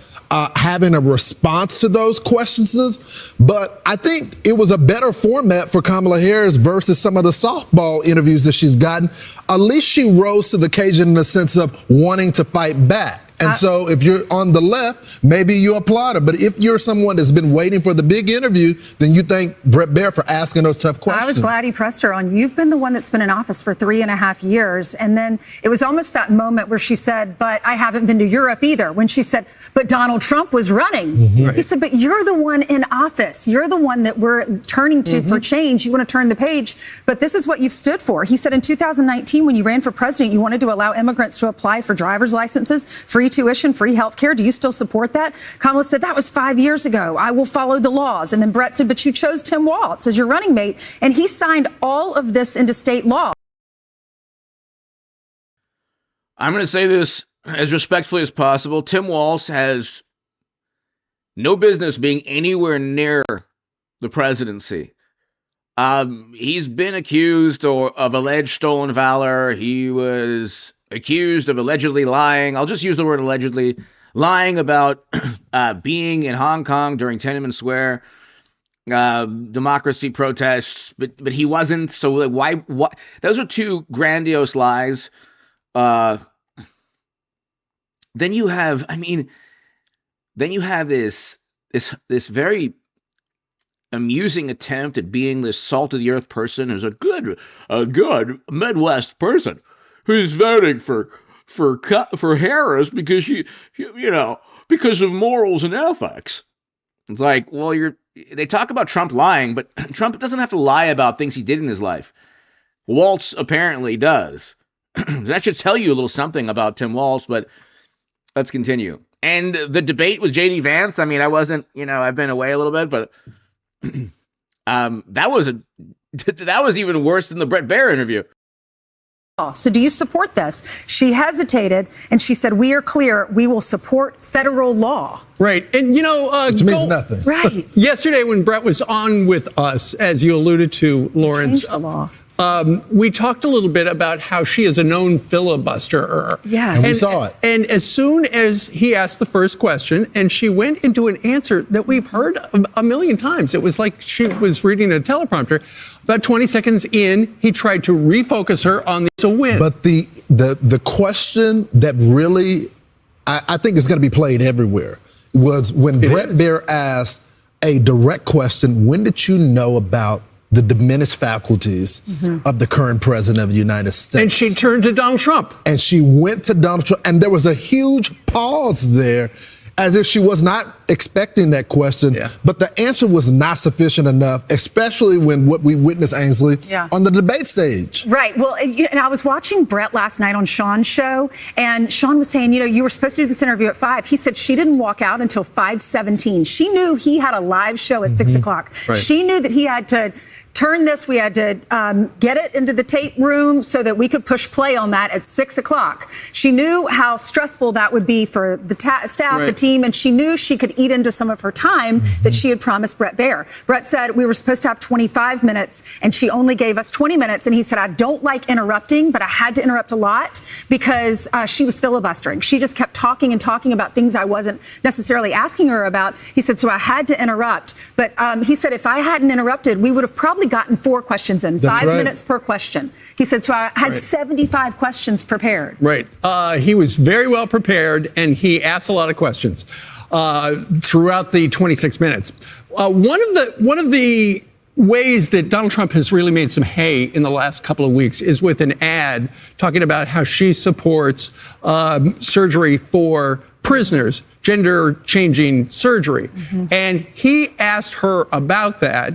having a response to those questions. But I think it was a better format for Kamala Harris versus some of the softball interviews that she's gotten. At least she rose to the occasion in the sense of wanting to fight back. And so if you're on the left, maybe you applaud her. But if you're someone that's been waiting for the big interview, then you thank Brett Baier for asking those tough questions. I was glad he pressed her on, you've been the one that's been in office for 3.5 years. And then it was almost that moment where she said, but I haven't been to Europe either. When she said, but Donald Trump was running. He said, but you're the one in office. You're the one that we're turning to for change. You want to turn the page. But this is what you've stood for. He said in 2019, when you ran for president, you wanted to allow immigrants to apply for driver's licenses, free tuition, free health care. Do you still support that? Kamala said, that was 5 years ago. I will follow the laws. And then Brett said, but you chose Tim Walz as your running mate. And he signed all of this into state law. I'm going to say this as respectfully as possible. Tim Walz has no business being anywhere near the presidency. He's been accused of alleged stolen valor. He was accused of allegedly lying. I'll just use the word allegedly, lying about being in Hong Kong during Tiananmen Square democracy protests, but he wasn't. So why? Those are two grandiose lies. Then you have, this very amusing attempt at being this salt of the earth person who's a good Midwest person who's voting for Harris because because of morals and ethics. It's like, well, they talk about Trump lying, but Trump doesn't have to lie about things he did in his life. Walz apparently does. That should tell you a little something about Tim Walz, but let's continue. And the debate with J.D. Vance, I wasn't, I've been away a little bit, but that was even worse than the Brett Baier interview. So do you support this? She hesitated and she said, we are clear. We will support federal law. Right. And, which means nothing. Right. Yesterday when Brett was on with us, as you alluded to, Lawrence, Change the law. We talked a little bit about how she is a known filibusterer. Yes. And we saw it. And as soon as he asked the first question, and she went into an answer that we've heard a million times, it was like she was reading a teleprompter. About 20 seconds in, he tried to refocus her on the win. But the question that really, I think is going to be played everywhere was when Brett Baier asked a direct question, when did you know about the diminished faculties of the current president of the United States? And she turned to Donald Trump. And she went to Donald Trump. And there was a huge pause there, as if she was not expecting that question. Yeah. But the answer was not sufficient enough, especially when what we witnessed, Ainsley, on the debate stage. Right. Well, and I was watching Brett last night on Sean's show, and Sean was saying, you were supposed to do this interview at 5. He said she didn't walk out until 5:17. She knew he had a live show at 6 o'clock. Right. She knew that he had to turn this. We had to get it into the tape room so that we could push play on that at 6 o'clock. She knew how stressful that would be for the staff, the team, and she knew she could eat into some of her time that she had promised Brett Baier. Brett said we were supposed to have 25 minutes and she only gave us 20 minutes. And he said, I don't like interrupting, but I had to interrupt a lot because she was filibustering. She just kept talking and talking about things I wasn't necessarily asking her about. He said, so I had to interrupt. But he said, if I hadn't interrupted, we would have probably gotten 4 questions in, 5 minutes per question. He said, so I had 75 questions prepared. Right. He was very well prepared, and he asked a lot of questions throughout the 26 minutes. One of the ways that Donald Trump has really made some hay in the last couple of weeks is with an ad talking about how she supports surgery for prisoners, gender-changing surgery. And he asked her about that.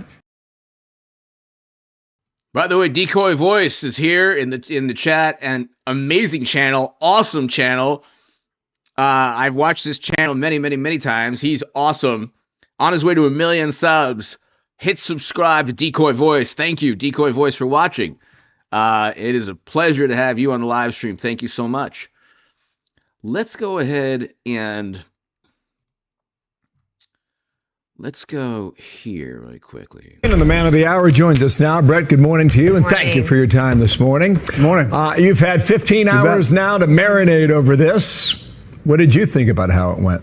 By the way, Decoy Voice is here in the chat, and amazing channel, awesome channel. I've watched this channel many times. He's awesome. On his way to 1 million subs. Hit subscribe to Decoy Voice. Thank you, Decoy Voice, for watching. It is a pleasure to have you on the live stream. Thank you so much. Let's go ahead and let's go here really quickly. And the man of the hour joins us now. Brett, good morning to you, and thank you for your time this morning. Good morning. You've had 15 hours now to marinate over this. What did you think about how it went?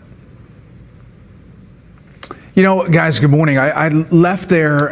You know, guys, good morning. I left there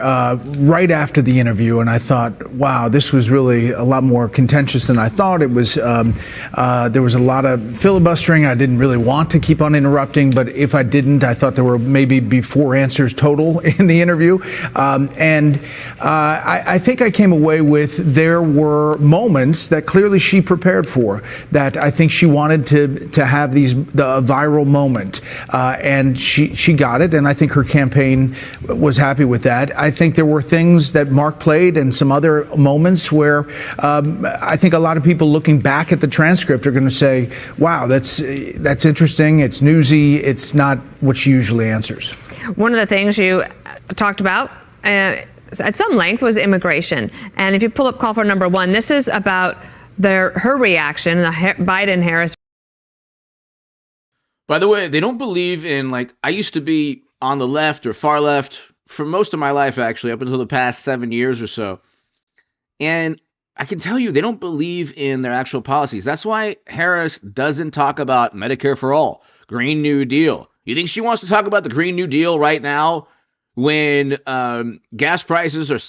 right after the interview, and I thought, wow, this was really a lot more contentious than I thought. It was there was a lot of filibustering. I didn't really want to keep on interrupting, but if I didn't, I thought there were maybe be 4 answers total in the interview. I think I came away with there were moments that clearly she prepared for, that I think she wanted to have the viral moment, and she got it, and I think her campaign was happy with that. I think there were things that Mark played and some other moments where I think a lot of people looking back at the transcript are going to say, wow, that's interesting, it's newsy, it's not what she usually answers. One of the things you talked about at some length was immigration. And if you pull up call for number 1, this is about her reaction, the Biden-Harris. By the way, they don't believe in, like, I used to be on the left or far left for most of my life, actually, up until the past 7 years or so. And I can tell you, they don't believe in their actual policies. That's why Harris doesn't talk about Medicare for all, Green New Deal. You think she wants to talk about the Green New Deal right now when gas prices are,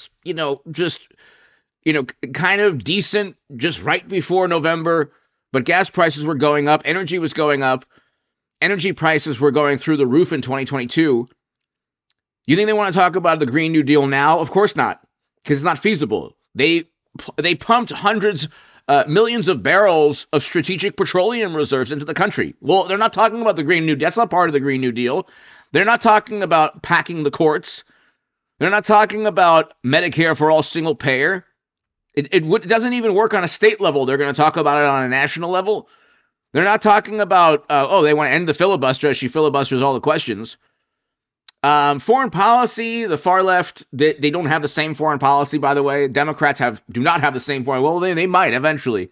just, kind of decent just right before November, but gas prices were going up, energy was going up. Energy prices were going through the roof in 2022. You think they want to talk about the Green New Deal now? Of course not, because it's not feasible. They pumped millions of barrels of strategic petroleum reserves into the country. Well, they're not talking about the Green New Deal. That's not part of the Green New Deal. They're not talking about packing the courts. They're not talking about Medicare for all single payer. It doesn't even work on a state level. They're going to talk about it on a national level. They're not talking about, they want to end the filibuster as she filibusters all the questions. Foreign policy, the far left, they don't have the same foreign policy, by the way. Democrats do not have the same foreign. Well, they might eventually.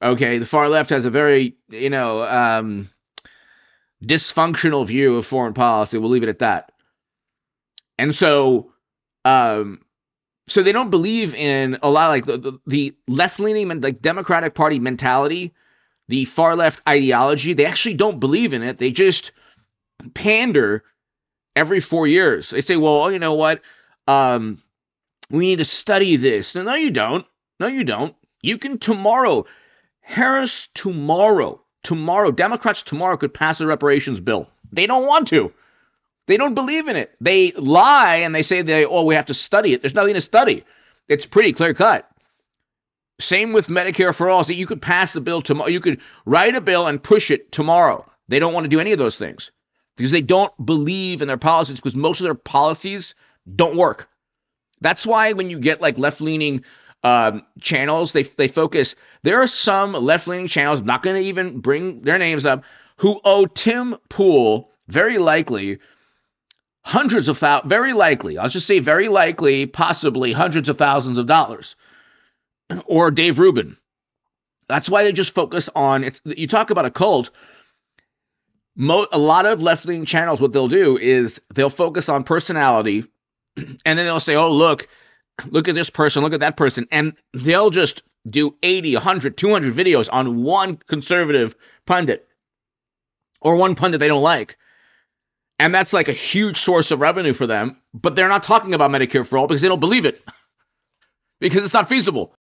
Okay, the far left has a very, dysfunctional view of foreign policy. We'll leave it at that. And so they don't believe in a lot of like the left-leaning, like Democratic Party mentality. The far left ideology, they actually don't believe in it. They just pander every 4 years. They say, well, you know what? We need to study this. No, you don't. No, you don't. You can tomorrow. Harris tomorrow. Democrats tomorrow could pass a reparations bill. They don't want to. They don't believe in it. They lie and they say we have to study it. There's nothing to study. It's pretty clear cut. Same with Medicare for all. So you could pass the bill tomorrow. You could write a bill and push it tomorrow. They don't want to do any of those things because they don't believe in their policies, because most of their policies don't work. That's why when you get like left-leaning channels, they focus. There are some left-leaning channels, I'm not going to even bring their names up, who owe Tim Pool very likely hundreds of thousands, very likely, I'll just say very likely, possibly hundreds of thousands of dollars. Or Dave Rubin. That's why they just focus on it. You talk about a cult. A lot of left-leaning channels, what they'll do is they'll focus on personality, and then they'll say, oh, look at this person, look at that person, and they'll just do 80, 100, 200 videos on one conservative pundit or one pundit they don't like. And that's like a huge source of revenue for them, but they're not talking about Medicare for all because they don't believe it, because it's not feasible.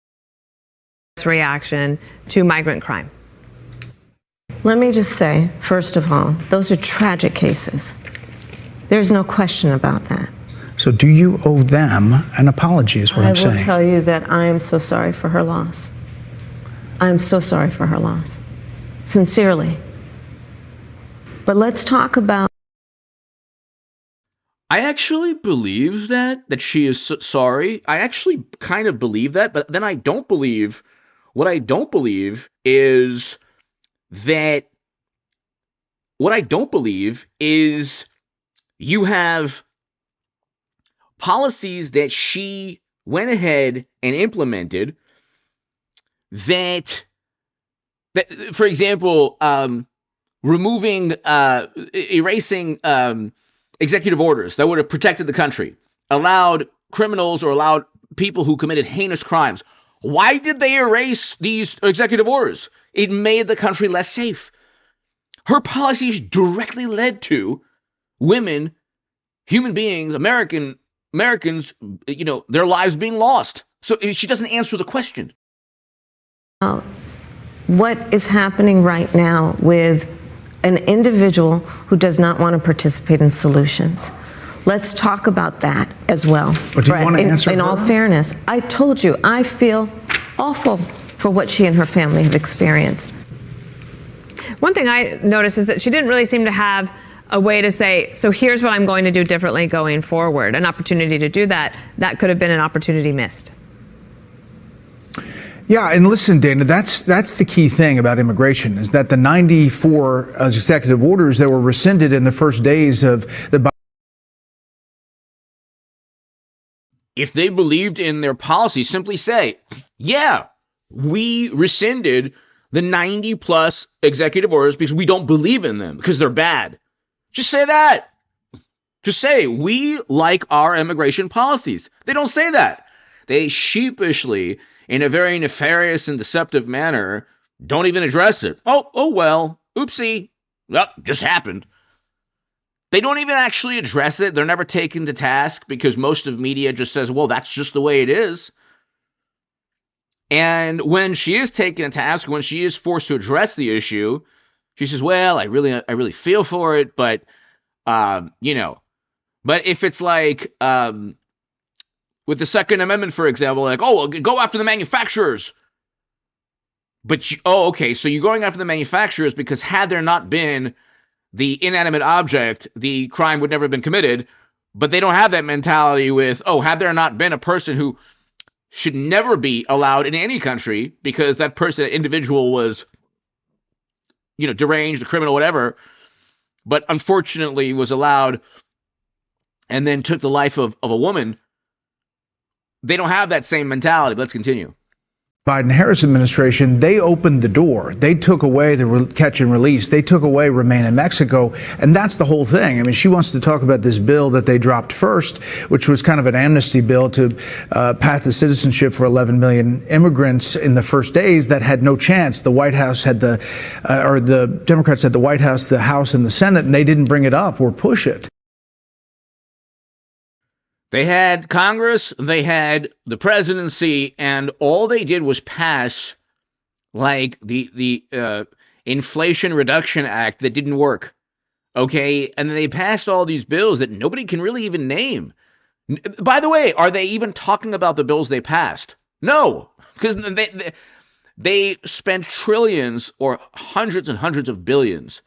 Reaction to migrant crime. Let me just say, first of all, those are tragic cases. There's no question about that. So do you owe them an apology is what I'm saying. I will tell you that I am so sorry for her loss. I am so sorry for her loss. Sincerely. But let's talk about... I actually believe that she is sorry. I actually kind of believe that, but then I don't believe... What I don't believe is that... What I don't believe is you have policies that she went ahead and implemented that for example, erasing executive orders that would have protected the country, allowed criminals or allowed people who committed heinous crimes. Why did they erase these executive orders? It made the country less safe. Her policies directly led to women, human beings, Americans, their lives being lost. So she doesn't answer the question. What is happening right now with an individual who does not want to participate in solutions? Let's talk about that as well. But do you want to answer in all fairness, I told you, I feel awful for what she and her family have experienced. One thing I noticed is that she didn't really seem to have a way to say, so here's what I'm going to do differently going forward, an opportunity to do that. That could have been an opportunity missed. Yeah, and listen, Dana, that's the key thing about immigration, is that the 94 executive orders that were rescinded in the first days of the... If they believed in their policy, simply say, yeah, we rescinded the 90 plus executive orders because we don't believe in them, because they're bad. Just say that. Just say, we like our immigration policies. They don't say that. They sheepishly, in a very nefarious and deceptive manner, don't even address it. Oh well, oopsie. Well, just happened. They don't even actually address it. They're never taken to task because most of media just says, well, that's just the way it is. And when she is taken to task, when she is forced to address the issue, she says, well, I really feel for it, but, but if it's like, with the Second Amendment, for example, like, oh, go after the manufacturers. But, okay, so you're going after the manufacturers because had there not been the inanimate object, the crime would never have been committed. But they don't have that mentality with, had there not been a person who should never be allowed in any country because that person, that individual was, deranged, a criminal, whatever, but unfortunately was allowed and then took the life of a woman. They don't have that same mentality. Let's continue. Biden-Harris administration, they opened the door. They took away the catch and release. They took away Remain in Mexico. And that's the whole thing. I mean, she wants to talk about this bill that they dropped first, which was kind of an amnesty bill to path the citizenship for 11 million immigrants in the first days that had no chance. The White House had the Democrats had the White House, the House, and the Senate, and they didn't bring it up or push it. They had Congress, they had the presidency, and all they did was pass like the Inflation Reduction Act that didn't work. Okay, and then they passed all these bills that nobody can really even name. By the way, are they even talking about the bills they passed? No, because they spent trillions or hundreds and hundreds of billions.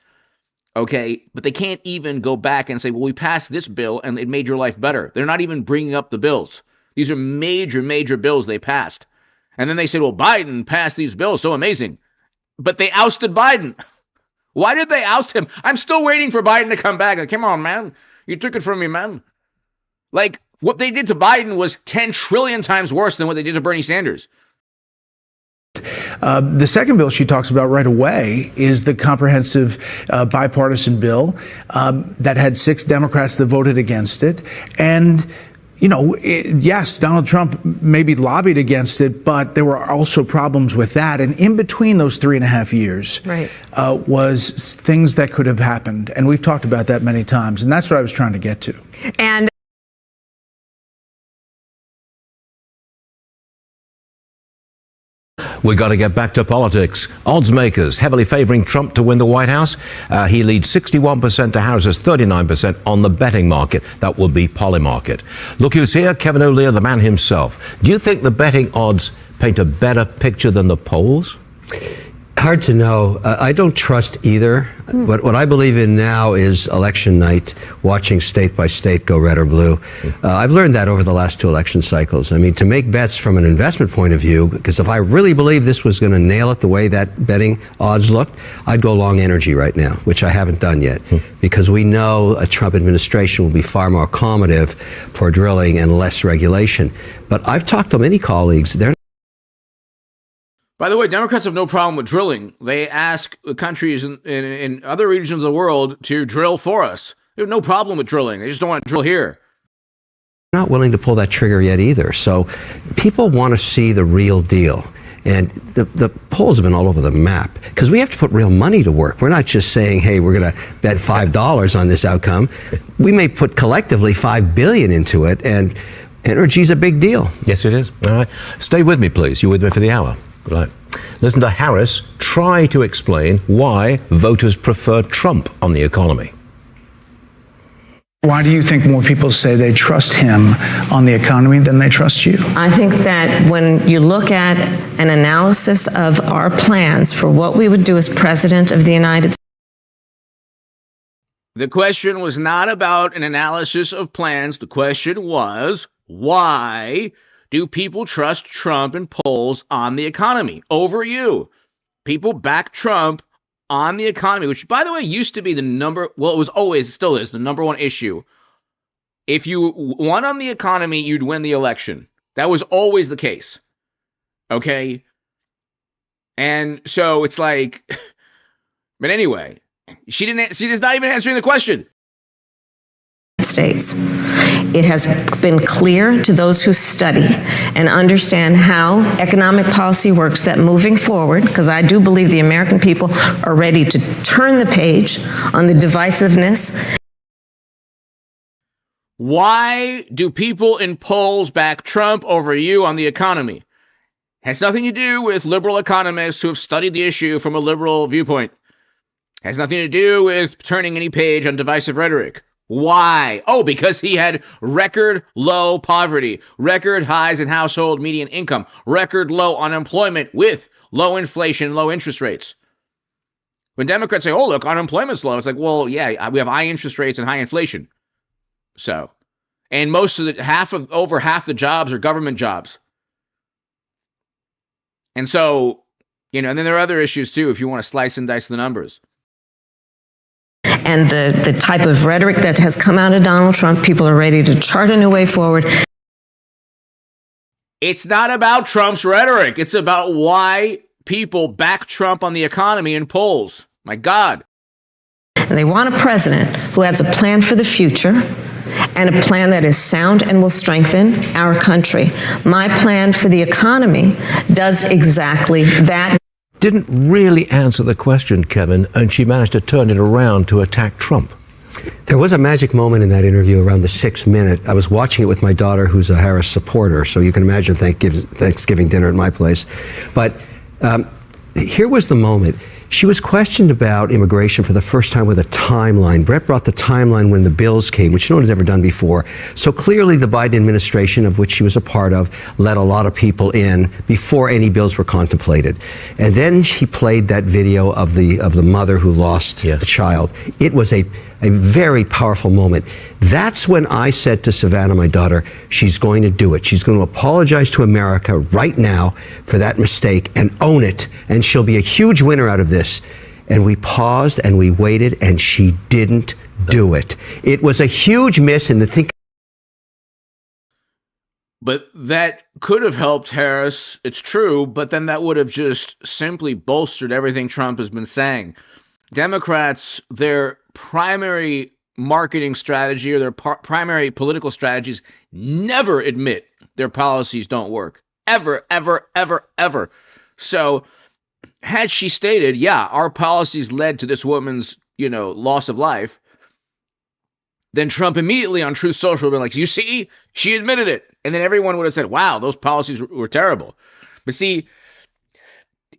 Okay, but they can't even go back and say, well, we passed this bill and it made your life better. They're not even bringing up the bills. These are major, major bills they passed. And then they said, well, Biden passed these bills, so amazing. But they ousted Biden. Why did they oust him? I'm still waiting for Biden to come back. Like, come on, man. You took it from me, man. Like, what they did to Biden was 10 trillion times worse than what they did to Bernie Sanders. The second bill she talks about right away is the comprehensive bipartisan bill that had 6 Democrats that voted against it. And yes, Donald Trump maybe lobbied against it, but there were also problems with that. And in between those 3.5 years was things that could have happened. And we've talked about that many times. And that's what I was trying to get to. And We got to get back to politics. Odds makers heavily favoring Trump to win the White House. He leads 61% to Harris's 39% on the betting market. That will be Polymarket. Look who's here, Kevin O'Leary, the man himself. Do you think the betting odds paint a better picture than the polls? Hard to know. I don't trust either. What I believe in now is election night, watching state by state go red or blue. I've learned that over the last 2 election cycles. I mean, to make bets from an investment point of view, because if I really believe this was going to nail it the way that betting odds looked, I'd go long energy right now, which I haven't done yet, because we know a Trump administration will be far more accommodative for drilling and less regulation. But I've talked to many colleagues. By the way, Democrats have no problem with drilling. They ask the countries in other regions of the world to drill for us. They have no problem with drilling. They just don't want to drill here. Not willing to pull that trigger yet either. So people want to see the real deal. And the polls have been all over the map because we have to put real money to work. We're not just saying, hey, we're going to bet $5 on this outcome. We may put collectively $5 billion into it, and energy's a big deal. Yes, it is. All right. Stay with me, please. You're with me for the hour. Right. Listen to Harris try to explain why voters prefer Trump on the economy. Why do you think more people say they trust him on the economy than they trust you? I think that when you look at an analysis of our plans for what we would do as president of the United States. The question was not about an analysis of plans. The question was, why do people trust Trump in polls on the economy over you? People back Trump on the economy, which, by the way, used to be the still is the number one issue. If you won on the economy, you'd win the election. That was always the case. Okay? And so it's like, but anyway, she's not even answering the question. States. It has been clear to those who study and understand how economic policy works that moving forward, because I do believe the American people are ready to turn the page on the divisiveness. Why do people in polls back Trump over you on the economy? Has nothing to do with liberal economists who have studied the issue from a liberal viewpoint. Has nothing to do with turning any page on divisive rhetoric. Why? Oh, because he had record low poverty, record highs in household median income, record low unemployment with low inflation, low interest rates. When Democrats say, oh, look, unemployment's low, it's like, well, yeah, we have high interest rates and high inflation. So, and over half the jobs are government jobs. And so, and then there are other issues too, if you want to slice and dice the numbers. And the type of rhetoric that has come out of Donald Trump, people are ready to chart a new way forward. It's not about Trump's rhetoric. It's about why people back Trump on the economy in polls. My God. And they want a president who has a plan for the future and a plan that is sound and will strengthen our country. My plan for the economy does exactly that. Didn't really answer the question, Kevin, and she managed to turn it around to attack Trump. There was a magic moment in that interview around the 6th minute. I was watching it with my daughter, who's a Harris supporter, so you can imagine Thanksgiving dinner at my place. But here was the moment. She was questioned about immigration for the first time with a timeline. Brett brought the timeline when the bills came, which no one has ever done before. So clearly the Biden administration, of which she was a part of, let a lot of people in before any bills were contemplated. And then she played that video of the mother who lost the child. It was a very powerful moment. That's when I said to Savannah, my daughter, she's going to do it. She's going to apologize to America right now for that mistake and own it. And she'll be a huge winner out of this. And we paused and we waited and she didn't do it. It was a huge miss in the think. But that could have helped Harris, it's true, but then that would have just simply bolstered everything Trump has been saying. Democrats, their primary marketing strategy or their primary political strategies never admit their policies don't work. Ever, ever, ever, ever. So had she stated, yeah, our policies led to this woman's, loss of life, then Trump immediately on Truth Social would have been like, you see, she admitted it. And then everyone would have said, wow, those policies were terrible. But see,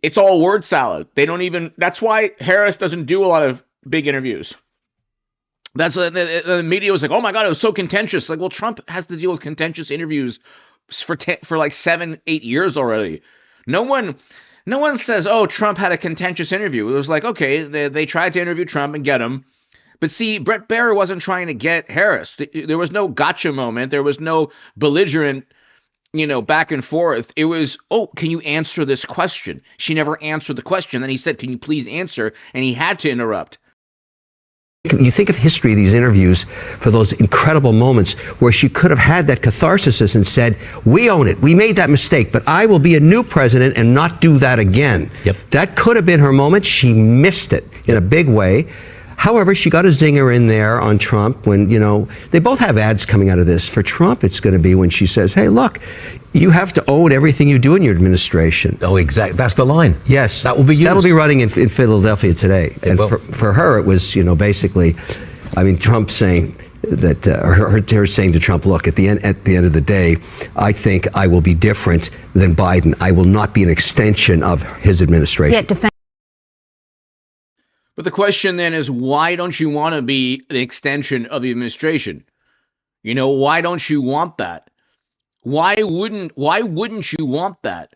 it's all word salad. That's why Harris doesn't do a lot of big interviews. That's the media was like, oh my God, it was so contentious. Like, well, Trump has to deal with contentious interviews for like 7-8 years already. No one says, oh, Trump had a contentious interview. It was like, okay, they tried to interview Trump and get him. But see, Brett Baier wasn't trying to get Harris. There was no gotcha moment. There was no belligerent, back and forth. It was, oh, can you answer this question? She never answered the question. Then he said, can you please answer? And he had to interrupt. You think of history of these interviews for those incredible moments where she could have had that catharsis and said, we own it. We made that mistake, but I will be a new president and not do that again. Yep. That could have been her moment. She missed it in a big way. However, she got a zinger in there on Trump when, they both have ads coming out of this. For Trump, it's going to be when she says, hey, look, you have to own everything you do in your administration. Oh, exactly. That's the line. Yes. That will be used. That'll be running in Philadelphia today. And for her, it was, basically, Trump saying that, her saying to Trump, look, at the end of the day, I think I will be different than Biden. I will not be an extension of his administration. Yeah, But the question then is, why don't you want to be an extension of the administration? Why don't you want that? Why wouldn't you want that?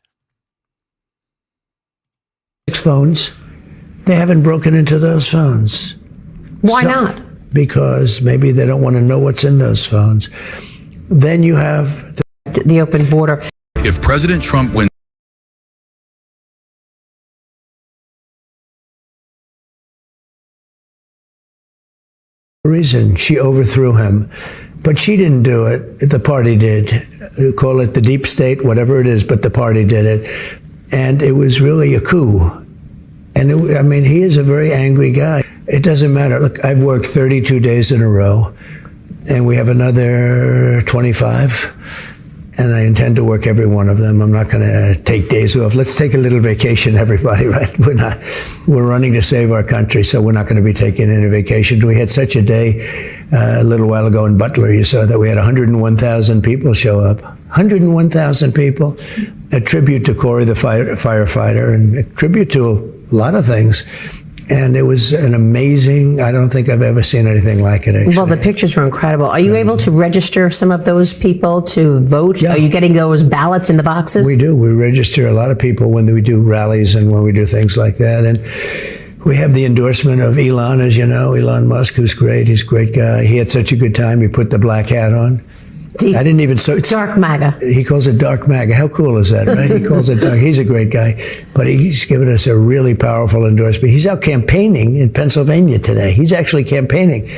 Phones, they haven't broken into those phones. Why not? Because maybe they don't want to know what's in those phones. Then you have The open border. If President Trump wins reason she overthrew him, but she didn't do it. The party did. Call it the deep state, whatever it is, but the party did it. And it was really a coup. And he is a very angry guy. It doesn't matter. Look, I've worked 32 days in a row, and we have another 25. And I intend to work every one of them. I'm not going to take days off. Let's take a little vacation, everybody, right? We're running to save our country, so we're not going to be taking any vacation. We had such a day a little while ago in Butler. You saw that we had 101,000 people show up. 101,000 people. A tribute to Corey, the firefighter, and a tribute to a lot of things. And it was an amazing, I don't think I've ever seen anything like it, actually. Well, the pictures were incredible. Are you able to register some of those people to vote? Yeah. Are you getting those ballots in the boxes? We do. We register a lot of people when we do rallies and when we do things like that. And we have the endorsement of Elon, as you know, Elon Musk, who's great. He's a great guy. He had such a good time. He put the black hat on. I didn't even... Dark MAGA. He calls it Dark MAGA. How cool is that, right? He calls it dark. He's a great guy. But he's given us a really powerful endorsement. He's out campaigning in Pennsylvania today. He's actually campaigning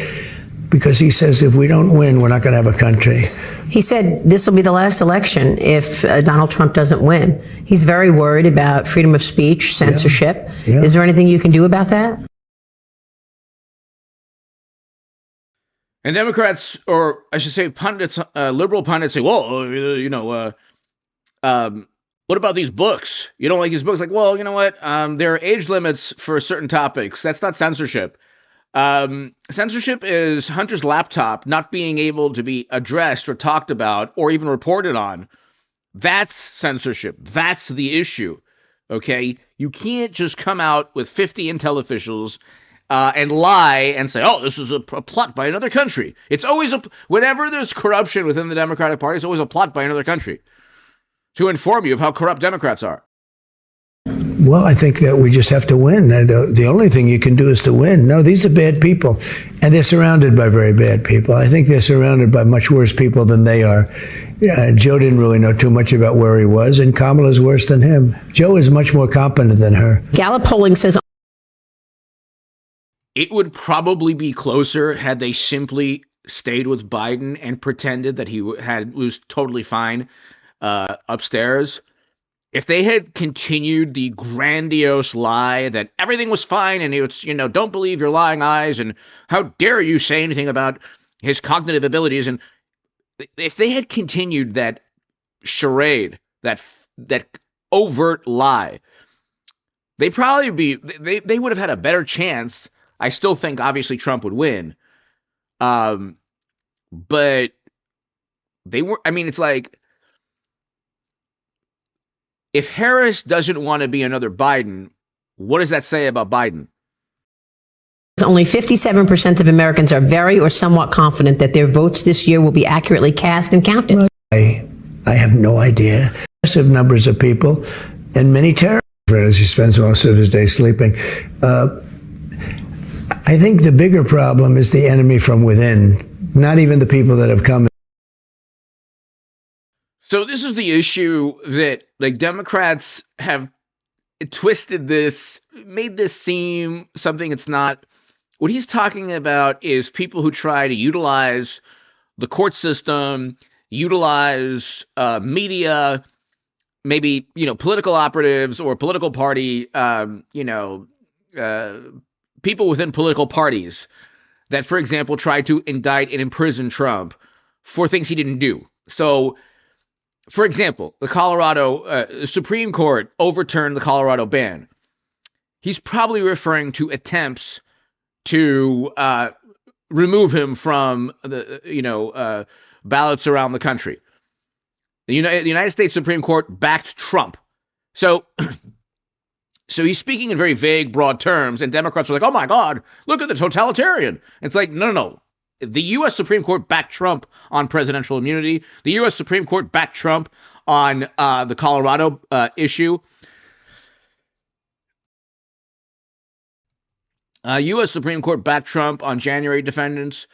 because he says if we don't win, we're not going to have a country. He said this will be the last election if Donald Trump doesn't win. He's very worried about freedom of speech, censorship. Yeah. Is there anything you can do about that? And Democrats, or I should say pundits, liberal pundits say, well, what about these books? You don't like these books? Like, well, you know what? There are age limits for certain topics. That's not censorship. Censorship is Hunter's laptop not being able to be addressed or talked about or even reported on. That's censorship. That's the issue. Okay? You can't just come out with 50 intel officials and lie and say, oh, this is a plot by another country. It's always whenever there's corruption within the Democratic Party, it's always a plot by another country to inform you of how corrupt Democrats are. Well, I think that we just have to win. The only thing you can do is to win. No, these are bad people, and they're surrounded by very bad people. I think they're surrounded by much worse people than they are. Joe didn't really know too much about where he was, and Kamala's worse than him. Joe is much more competent than her. Gallup polling says it would probably be closer had they simply stayed with Biden and pretended that he was totally fine upstairs, if they had continued the grandiose lie that everything was fine and it's, don't believe your lying eyes and how dare you say anything about his cognitive abilities, and if they had continued that charade, that overt lie, they would have had a better chance. I still think obviously Trump would win. But they were, it's like, if Harris doesn't want to be another Biden, what does that say about Biden? Only 57% of Americans are very or somewhat confident that their votes this year will be accurately cast and counted. I have no idea. Massive numbers of people and many terror as he spends most of his day sleeping. I think the bigger problem is the enemy from within, not even the people that have come. So this is the issue that Democrats have twisted this, made this seem something it's not. What he's talking about is people who try to utilize the court system, utilize media, maybe, political operatives or political party, people within political parties that, for example, try to indict and imprison Trump for things he didn't do. So, for example, the Colorado Supreme Court overturned the Colorado ban. He's probably referring to attempts to remove him from the ballots around the country. The United States Supreme Court backed Trump. So he's speaking in very vague, broad terms, and Democrats are like, oh my God, look at the totalitarian. It's like, no. The U.S. Supreme Court backed Trump on presidential immunity. The U.S. Supreme Court backed Trump on the Colorado issue. U.S. Supreme Court backed Trump on January defendants.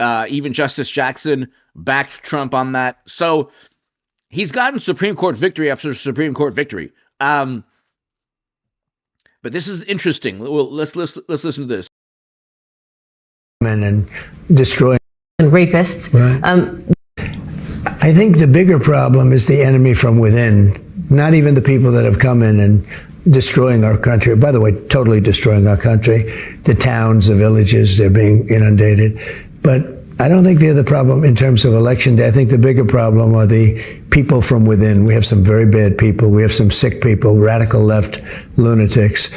Even Justice Jackson backed Trump on that. So he's gotten Supreme Court victory after Supreme Court victory. But this is interesting. Well, let's listen to this. And destroying and rapists. Right. I think the bigger problem is the enemy from within, not even the people that have come in and destroying our country. By the way, totally destroying our country. The towns, the villages, they're being inundated. But I don't think they're the problem in terms of election day. I think the bigger problem are the people from within. We have some very bad people. We have some sick people, radical left lunatics.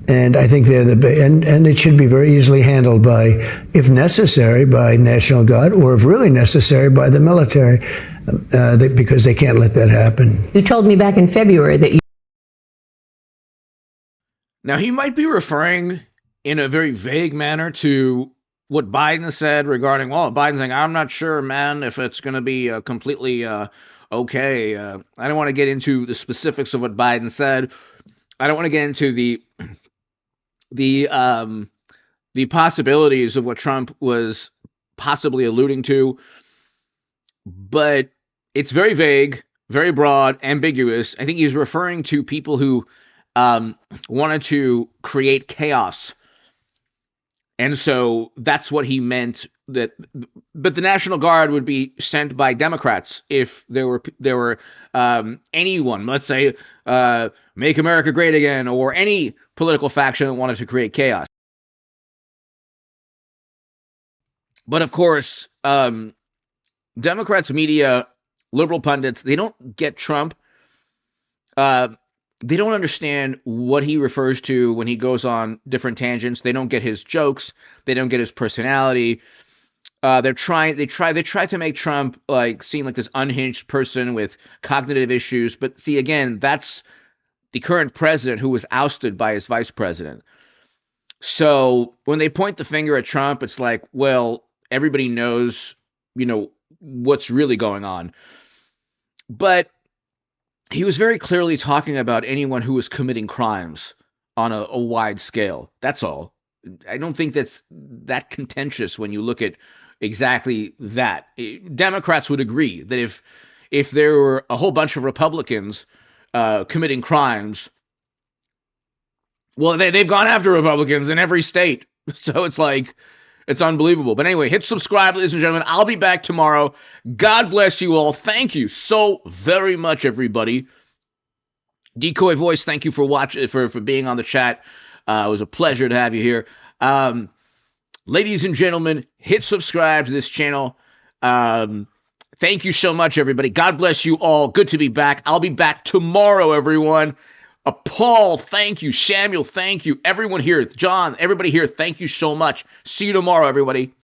And I think they're and it should be very easily handled by, if necessary, by National Guard, or if really necessary, by the military, because they can't let that happen. You told me back in February that you. Now, he might be referring in a very vague manner to what Biden said regarding, Biden's saying, I'm not sure, man, if it's going to be completely okay. I don't want to get into the specifics of what Biden said. I don't want to get into the possibilities of what Trump was possibly alluding to, but it's very vague, very broad, ambiguous. I think he's referring to people who wanted to create chaos, and so that's what he meant. But the National Guard would be sent by Democrats if there were anyone, let's say, Make America Great Again, or any political faction that wanted to create chaos. But of course, Democrats, media, liberal pundits, they don't get Trump. They don't understand what he refers to when he goes on different tangents. They don't get his jokes. They don't get his personality. They try to make Trump seem like this unhinged person with cognitive issues. But see, again, that's the current president who was ousted by his vice president. So when they point the finger at Trump, it's like, well, everybody knows, what's really going on. But he was very clearly talking about anyone who was committing crimes on a wide scale. That's all. I don't think that's that contentious when you look at exactly that. Democrats would agree that if there were a whole bunch of Republicans committing crimes, well, they've gone after Republicans in every state. So it's like, It's unbelievable. But anyway, hit subscribe, ladies and gentlemen. I'll be back tomorrow. God bless you all. Thank you so very much, everybody. Decoy Voice, thank you for watching, for being on the chat. It was a pleasure to have you here. Ladies and gentlemen, hit subscribe to this channel. Thank you so much, everybody. God bless you all. Good to be back. I'll be back tomorrow, everyone. Paul, thank you. Samuel, thank you. Everyone here, John, everybody here, thank you so much. See you tomorrow, everybody.